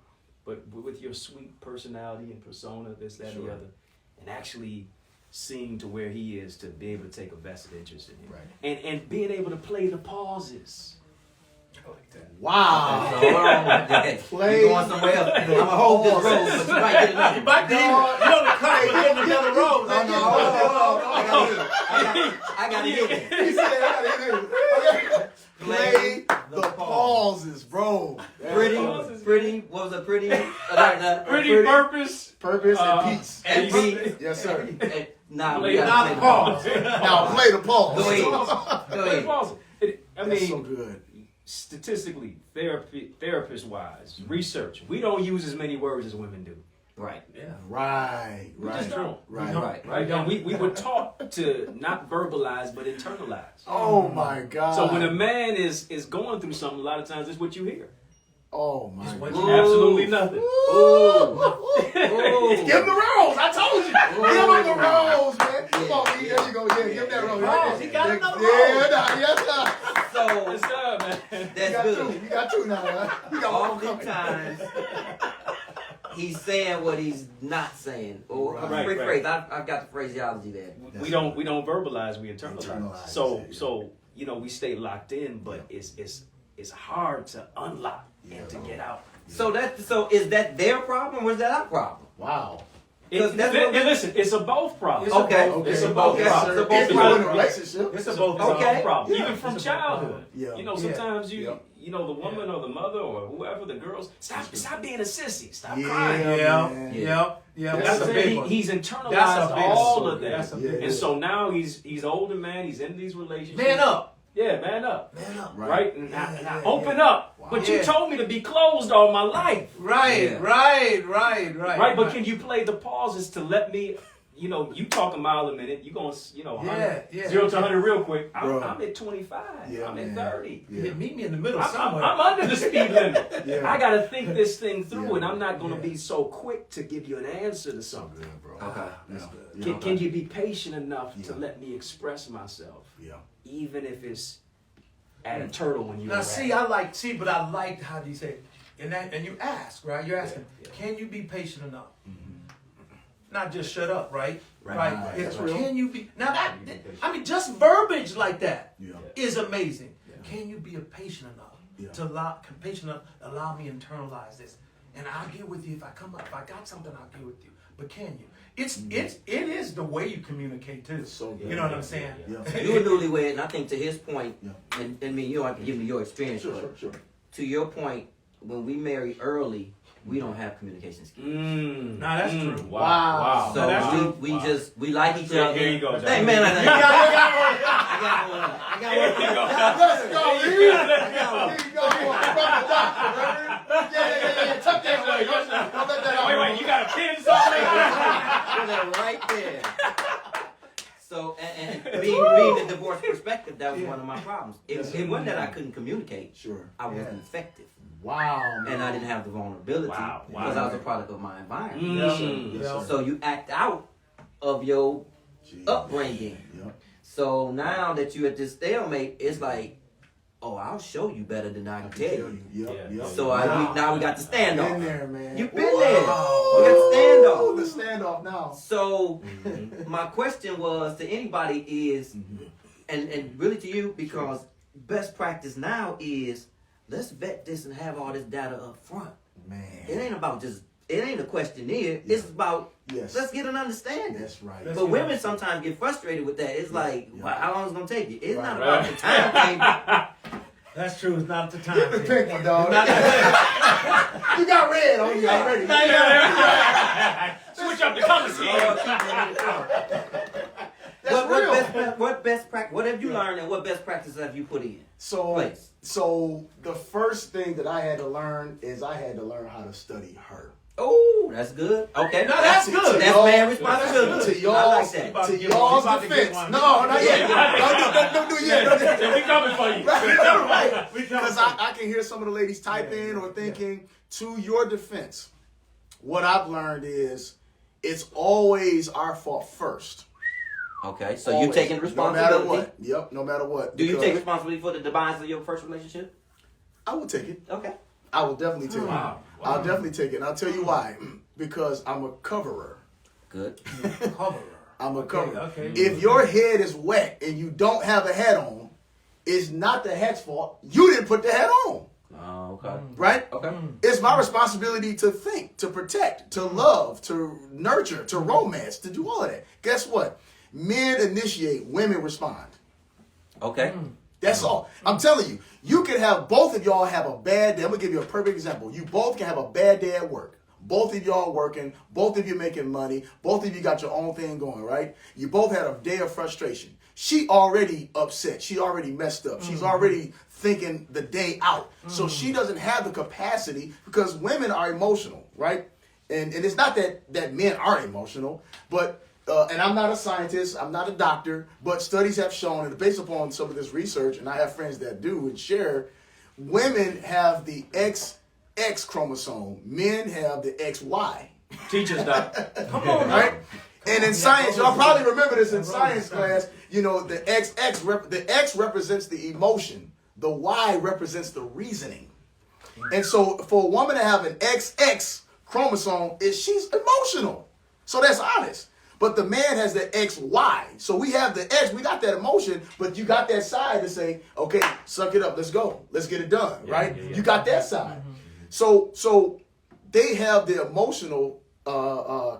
but with your sweet personality and persona, this, that, and the other, and actually seeing to where he is to be able to take a vested interest in him. Right. And being able to play the pauses. I like that. Wow. Play. You going somewhere else? I'm gonna hold this rose, but you might get another. You might be the cut with the other rose. I gotta hit it. He said, I gotta hit it. Play the pauses, bro. Pretty. What was it? Pretty. Pretty purpose. Purpose and peace. And peace. Yes, sir. Nah, Play we gotta the play pause. Now play the pause. Go ahead. Play the pauses. I That's mean, so good. statistically, therapist-wise, research, we don't use as many words as women do. Right. Yeah. Right. We Right. just don't. Right. Right. And we were taught to not verbalize but internalize. Oh my God. So when a man is going through something, a lot of times it's what you hear. Oh my what God. you- Absolutely nothing. Ooh. Give him the rose. I told you. Give him the rose, man. Come on, E. There you go. Yeah, give him that rose. Rose. He got another Yeah, rose. yes, sir. So Yes, sir, man. You that's got two. good. You got two now, man. You got one coming. Oftentimes, he's saying what he's not saying. Or Right, rephrase. I've got the phraseology there. We don't verbalize, we internalize. Internalize, So yeah. so we stay locked in, but it's hard to unlock and to get out. So is that their problem or is that our problem? Wow. Because that's what And listen, it's a both problem. It's a Okay. both. It's a Okay. both Okay. problem. It's a both It's problem. in a relationship. It's a both. It's a Okay. both problem. Yeah. Even from It's a both childhood. problem. Yeah. You know, Yeah. sometimes Yeah. the woman or the mother or whoever, the girls, stop being a sissy. Stop Yeah. crying. man. Yeah. That's That's the a thing. big one. He's That's internalized a big all one. of that. That's a big Yeah. one. And so now he's older man, he's in these relationships. Man up. Yeah, man up. Man up. Right? And I Yeah. open up. Wow. But Yeah. you told me to be closed all my life. Right, Yeah. right. Right? But can you play the pauses to let me, you talk a mile a minute, you going, Yeah. 0 to 100 real quick. Bro. I'm at 25. Yeah, I'm at man. 30. Yeah. Meet me in the middle I'm somewhere. under the speed limit. Yeah. I got to think this thing through, Yeah. and I'm not going to Yeah. be so quick to give you an answer to something. Good, bro. Okay. That's good. Can you be patient enough to Yeah. let me express myself, Yeah. even if it's at a turtle when you're Now, around? but I liked how you say, and you ask, right? You're asking, Yeah. can you be patient enough? Not just shut up, right? Right. It's, That's real. can you be now that just verbiage like that Yeah. is amazing. Can you be patient enough Yeah. to allow me to internalize this? And I'll get with you if I come up. If I got something, I'll get with you. But can you? It is the way you communicate too. So good. You know what I'm saying? Yeah. You're a newlywed, and I think to his point, Yeah. and I mean, you don't have to give me your experience, Sure, but sure. to your point, when we marry early, we don't have communication skills. Nah, that's true. Wow. So No, that's true. we like each other. Here you go, John. Hey man, I got one. Here you go. Let's go, E. I got one. Here you go. You want to rub the doctor, baby. Yeah. Tuck that away. Don't let that out. Wait, you got a pin something? Put that right there. So, and being the divorce perspective, that was one of my problems. It wasn't that I couldn't communicate. Sure. I wasn't effective. Wow. Man. And I didn't have the vulnerability Wow. because I was a product of my environment. Yes, sir. So you act out of your Jeez. upbringing. Yeah. So now that you're at this stalemate, it's like, oh, I'll show you better than I can tell you. Yep. So now we got the Been standoff. there, man. You've been there. We got the standoff. The standoff now. So my question was to anybody is, and really to you, because best practice now is let's vet this and have all this data up front. Man. It ain't about it ain't a questionnaire. It's about Yes. let's get an understanding. That's right. Let's But get women an sometimes get frustrated with that. It's like, Yeah. well, how long is it gonna take you? It's Right. not about the time thing. That's true. It's not the time. Get the pink one, dog. Not the- You got red on you already. Switch up the colors here. That's real. What best practice? What have you learned, and what best practices have you put in? Place. So the first thing that I had to learn is I had to learn how to study her. Oh, that's good. Okay, No, that's good. That's man responsibility. To y'all's, I like that. to y'all's about to get defense. one. No, not yet. Yeah. Don't do it yet. Yeah, we coming for you. Right. We coming Because for you. I can hear some of the ladies typing or thinking, to your defense, what I've learned is it's always our fault first. Okay, so Always. you taking responsibility. No matter what. Yep, no matter what. Do you Because take responsibility for the demise of your first relationship? I will take it. Okay. I will definitely take Wow. it. I'll definitely take it. And I'll tell you why. Because I'm a coverer. Good. Coverer. I'm a coverer. Okay. If your head is wet and you don't have a hat on, it's not the hat's fault. You didn't put the hat on. Oh, okay. Right? Okay. It's my responsibility to think, to protect, to love, to nurture, to romance, to do all of that. Guess what? Men initiate, women respond. Okay. That's all. I'm telling you, you can have both of y'all have a bad day. I'm going to give you a perfect example. You both can have a bad day at work. Both of y'all working, both of you making money, both of you got your own thing going, right? You both had a day of frustration. She already upset. She already messed up. She's already thinking the day out. So she doesn't have the capacity because women are emotional, right? and it's not that men are emotional, but and I'm not a scientist, I'm not a doctor, but studies have shown, and based upon some of this research, and I have friends that do and share, women have the XX chromosome, men have the XY. Teach us, Doc. Come on, Right? And in science, y'all probably remember this in science class, the the X represents the emotion, the Y represents the reasoning. And so for a woman to have an XX chromosome, she's emotional. So that's honest. But the man has the XY. So we have the X, we got that emotion, but you got that side to say, okay, suck it up, let's go. Let's get it done, right? Yeah. You got that side. So they have the emotional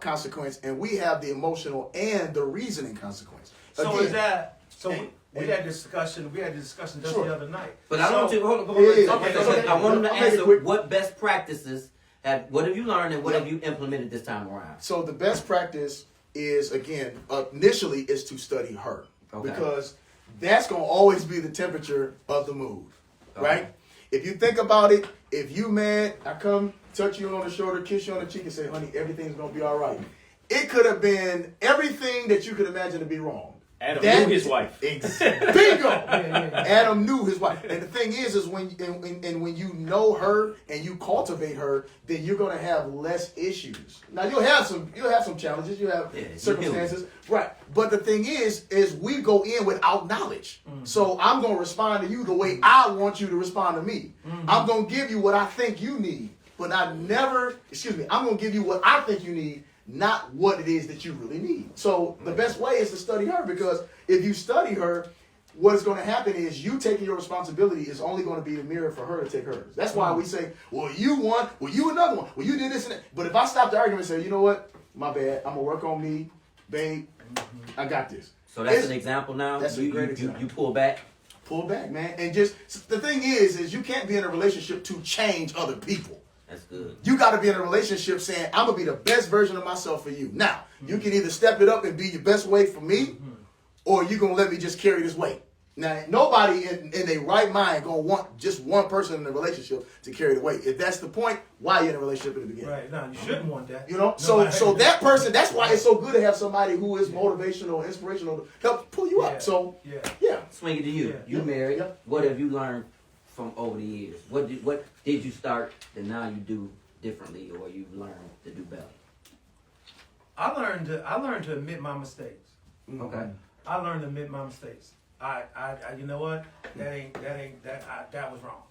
consequence, and we have the emotional and the reasoning consequence. So Again, is that we had this discussion just the other night. But I want you hold on. Okay. I want him to I'll make it answer quick. what best practices what have you learned and what have you implemented this time around? So the best practice is, again, initially is to study her. Okay. Because that's going to always be the temperature of the mood, Okay. right? If you think about it, if you mad, I come, touch you on the shoulder, kiss you on the cheek and say, honey, everything's going to be all right. It could have been everything that you could imagine to be wrong. Adam knew his wife. Bingo! Adam knew his wife. And the thing is when you know her and you cultivate her, then you're gonna have less issues. Now you'll have some challenges, you have circumstances, right? But the thing is we go in without knowledge. Mm-hmm. So I'm gonna respond to you the way I want you to respond to me. Mm-hmm. I'm gonna give you what I think you need, but I'm gonna give you what I think you need, not what it is that you really need. So the best way is to study her, because if you study her, what is going to happen is you taking your responsibility is only going to be the mirror for her to take hers. That's why we say, well, you won, well, you another one, well, you did this and that. But if I stop the argument and say, you know what, my bad, I'm going to work on me, babe, I got this. So that's an example now? That's a great example. You pull back? Pull back, man. And just, the thing is you can't be in a relationship to change other people. That's good. You got to be in a relationship saying, I'm going to be the best version of myself for you. Now, you can either step it up and be your best way for me, or you're going to let me just carry this weight. Now, nobody in their right mind going to want just one person in the relationship to carry the weight. If that's the point, why are you in a relationship in the beginning? Right. No, you shouldn't want that. You know? So that person, that's why it's so good to have somebody who is motivational, inspirational, to help pull you up. So, yeah. Swing it to you. Yeah. You married. Yep. What have you learned from over the years? What did you start that now you do differently, or you've learned to do better? I learned to admit my mistakes. Okay. I learned to admit my mistakes. I you know what? That was wrong.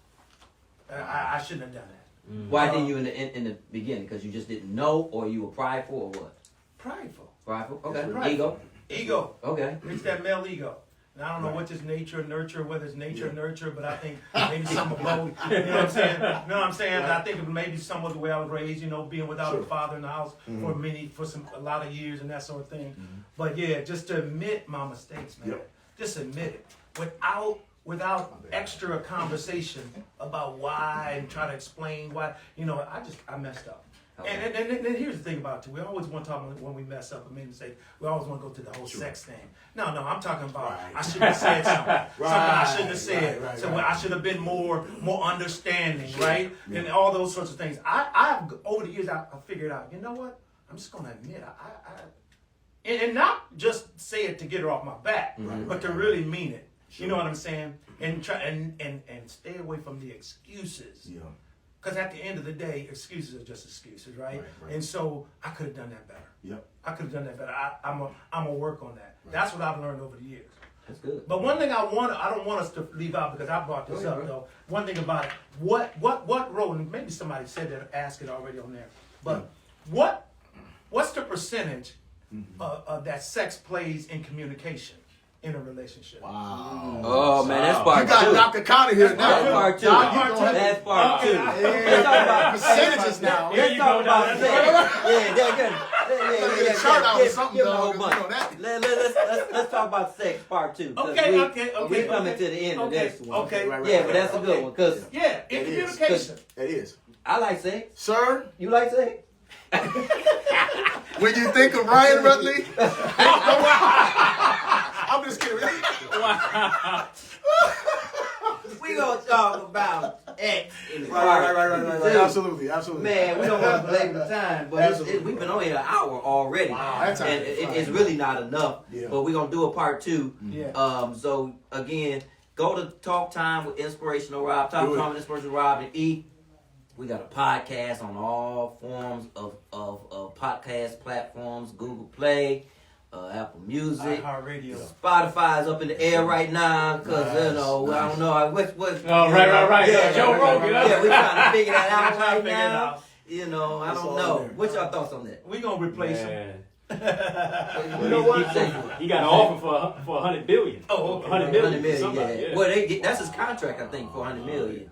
I shouldn't have done that. Why didn't you in the beginning? Because you just didn't know, or you were prideful, or what? Prideful. Prideful. Okay. Prideful. Ego. Okay. It's that male ego. And I don't know what this nature, nurture, whether it's nature, nurture, but I think maybe some of both. You know what I'm saying? You know what I'm saying? But I think maybe some of the way I was raised, being without a father in the house for a lot of years and that sort of thing. But yeah, just to admit my mistakes, man. Yep. Just admit it without extra conversation about why and try to explain why. I messed up. And here's the thing about it too. We always want to talk when we mess up and make mistakes. We always want to go to the whole sex thing. No, I'm talking about I shouldn't have said something. Something I shouldn't have said. I should have been more understanding, right? Yeah. And all those sorts of things. I've over the years I figured out. You know what? I'm just gonna admit and not just say it to get her off my back, but to really mean it. Sure. You know what I'm saying? And try and stay away from the excuses. Yeah. Because at the end of the day, excuses are just excuses, right? And so I could have done that better. Yep. I could have done that better. I'm gonna work on that. Right. That's what I've learned over the years. That's good. But one thing I don't want us to leave out, because I brought this up though. One thing about it, what role? And maybe somebody said that, asked it already on there. But what's the percentage of that sex plays in communication in a relationship? Wow. Oh man, that's part two. You got Dr. Connor here now. That's part two. That's part two. Let's talk about percentages now. Let's talk about sex. Yeah, they're good. Let's talk about sex part two. Okay. We coming to the end of this one. Okay. Yeah, but that's a good one. Cause in communication. It is. I like sex. Sir? You like sex? When you think of Ryan Rutley, I'm just kidding. We gonna talk about X in Right. Absolutely. Man, we don't want to belabor the time, but we've been on here an hour already. Wow, that's and it's really not enough. Yeah. But we're gonna do a part 2. Yeah. So again, go to Talk Time with Inspirational Rob. Talk Time with Inspirational Rob and E. We got a podcast on all forms of podcast platforms: Google Play, Apple Music, iHeartRadio. Spotify's up in the air right now because I don't know what. Oh, right. Yeah, Joe Rogan. Yeah, we're trying to figure that out right Figure it now. out. You know, I It's don't all know. there. What's your thoughts on that? We gonna replace him. Man. You know what? He got an offer for $100 billion. Oh, okay. 100 100 million. million, Somebody, yeah. Well, that's his contract, I think, for 100 million.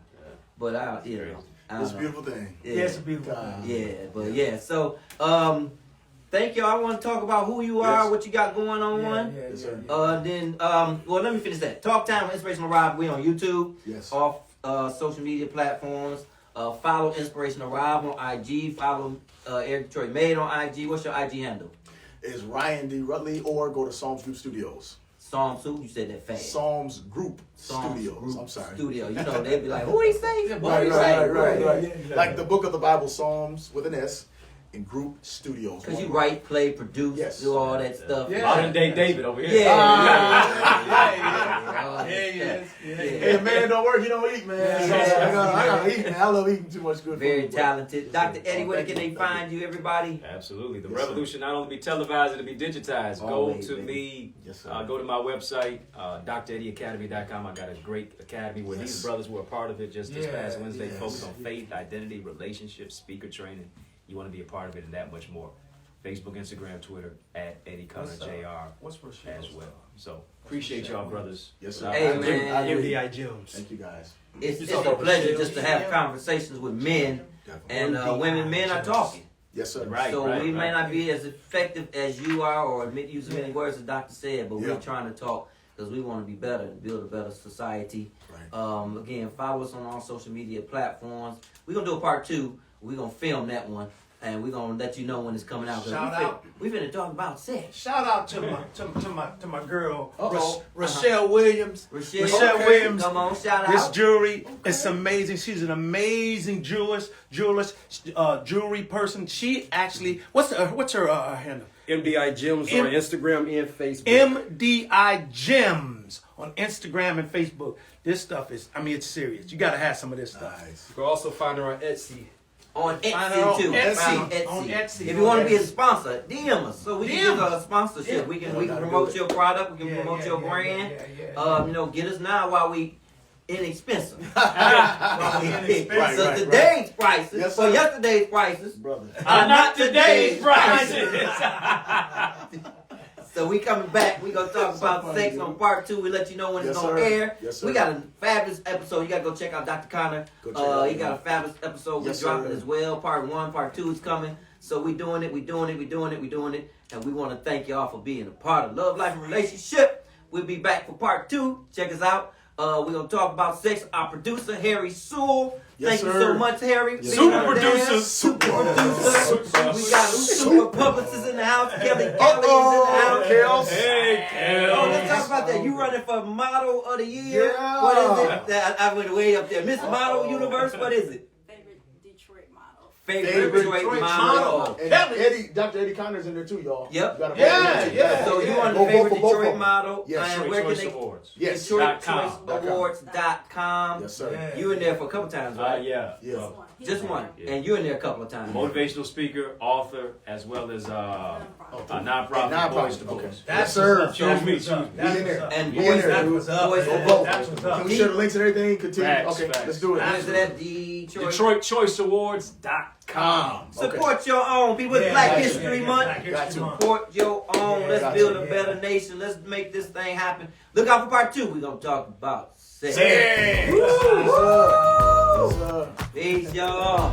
But I don't It's a know. beautiful thing. Yeah, it's a beautiful thing. Yeah, but yeah. So, thank y'all. I want to talk about who you are, Yes. what you got going on. Yes, sir. Then, well, let me finish that. Talk Time with Inspirational Rob. We on YouTube, Yes. off social media platforms. Follow Inspirational Rob on IG. Follow Eric Detroit Made on IG. What's your IG handle? It's Ryan D. Rutley, or go to Psalms Group Studios. Psalms who? You said that fast. Psalms Group Psalms Studios. Group I'm sorry. Studio. You know, they'd be like, who he say? Right. Like the book of the Bible, Psalms with an S, in Group Studios. Because you write, play, produce, Yes. do all that stuff. Yeah. Modern day David over here. Yeah. Hey, man, don't work, you don't eat, man. So, I gotta eat, man. I love eating too much good Very food. talented. Dr. Eddie, where Thank can you. they find you, everybody? Absolutely. The Yes, revolution not only be televised, it'll be digitized. Always, go to baby. me. Yes, sir. Go to my website, dreddieacademy.com. I got a great academy where these brothers were a part of it just this past Wednesday. yes. Focused on faith, identity, relationships, speaker training. You want to be a part of it and that much more. Facebook, Instagram, Twitter, at Eddie Connor JR What's Rochelle? as well. So appreciate y'all, brothers. Yes, sir. Hey, I agree. man. I agree. MDI Jones. Thank you, guys. It's talk a about pleasure Rochelle. just to have conversations with men, and women, men are talking. Yes, sir. Right. So we may not be as effective as you are, or admit use as many words as Doctor said, but Yeah. we're trying to talk because we want to be better and build a better society. Right. Again, follow us on all social media platforms. We're gonna do a part 2. We're gonna film that one, and we're gonna let you know when it's coming out. 'Cause Shout out. We finna talk about sex. Shout out to my girl, Uh-oh. Rochelle Williams. Rochelle, Rochelle okay. Williams. Come on, shout This out. jewelry is amazing. She's an amazing jewelry person. She actually, what's her handle? MDI Gems M- on Instagram and Facebook. MDI Gems on Instagram and Facebook. This stuff is, it's serious. You gotta have some of this stuff. Nice. You can also find her on Etsy. On Find her on Etsy too. Etsy. Find her On Etsy. If you want to be a sponsor, DM us so we can DM give a sponsorship. Yeah. We can Gotta do promote it. your product. We can promote your brand. Get us now while we inexpensive. Inexpensive. So Right. today's prices, Yes, or sir. yesterday's prices, Brother. are not today's prices. So we coming back. We gonna talk So about funny, sex dude. on part 2. We let you know when it's Yes, gonna sir. air. Yes, sir. We got a fabulous episode. You gotta go check out Dr. Connor. Go check it out, He got a man. fabulous episode. Yes, We're dropping sir. as well. Part 1, part 2 is coming. So we doing it. And we want to thank y'all for being a part of Love, Life, and Relationship. We'll be back for part 2. Check us out. We're gonna talk about sex. Our producer, Harry Sewell. Yes, Thank you sir. so much, Harry. Yes, being sir. on there. Super Producer. We got super publicists in the house. Kelly is in the house. Kels. Hey, Oh, let's talk about that. You running for Model of the Year. Yeah. What is it? I went way up there. Miss Model Universe. What is it? Favorite Detroit model. Favorite Detroit Detroit model. model. And Dr. Eddie Connor's in there too, y'all. Yep. You gotta Yeah, vote for yeah. him. So you on the Go vote favorite for both of Detroit them. model? Yes. And where can Choice they? Awards. Yes. .com. DetroitChoiceAwards.com. Yes, sir. Yeah. You in there for a couple times, right? Yeah. Yeah. Just one. Yeah. And you in there a couple of times. Motivational speaker, author, as well as a nonprofit, Nonprofit, Boys to okay. Boys. Yes, sir. Choose me, choose me. We in there. And We in boys, there. That was up. boys, man. Go vote. That was up. Can we share the links and everything? Continue. Facts, Okay, facts. let's do it. What is that? Detroit. DetroitChoiceAwards.com. Support your own. Be with Yeah, Black yeah, History yeah, Month. Black History Got to. Month. Support your own. Yeah, Let's got build to, a better nation. Let's make this thing happen. Look out for part 2. We're going to talk about sex. Yeah. Woo! Yes, sir. Peace, y'all.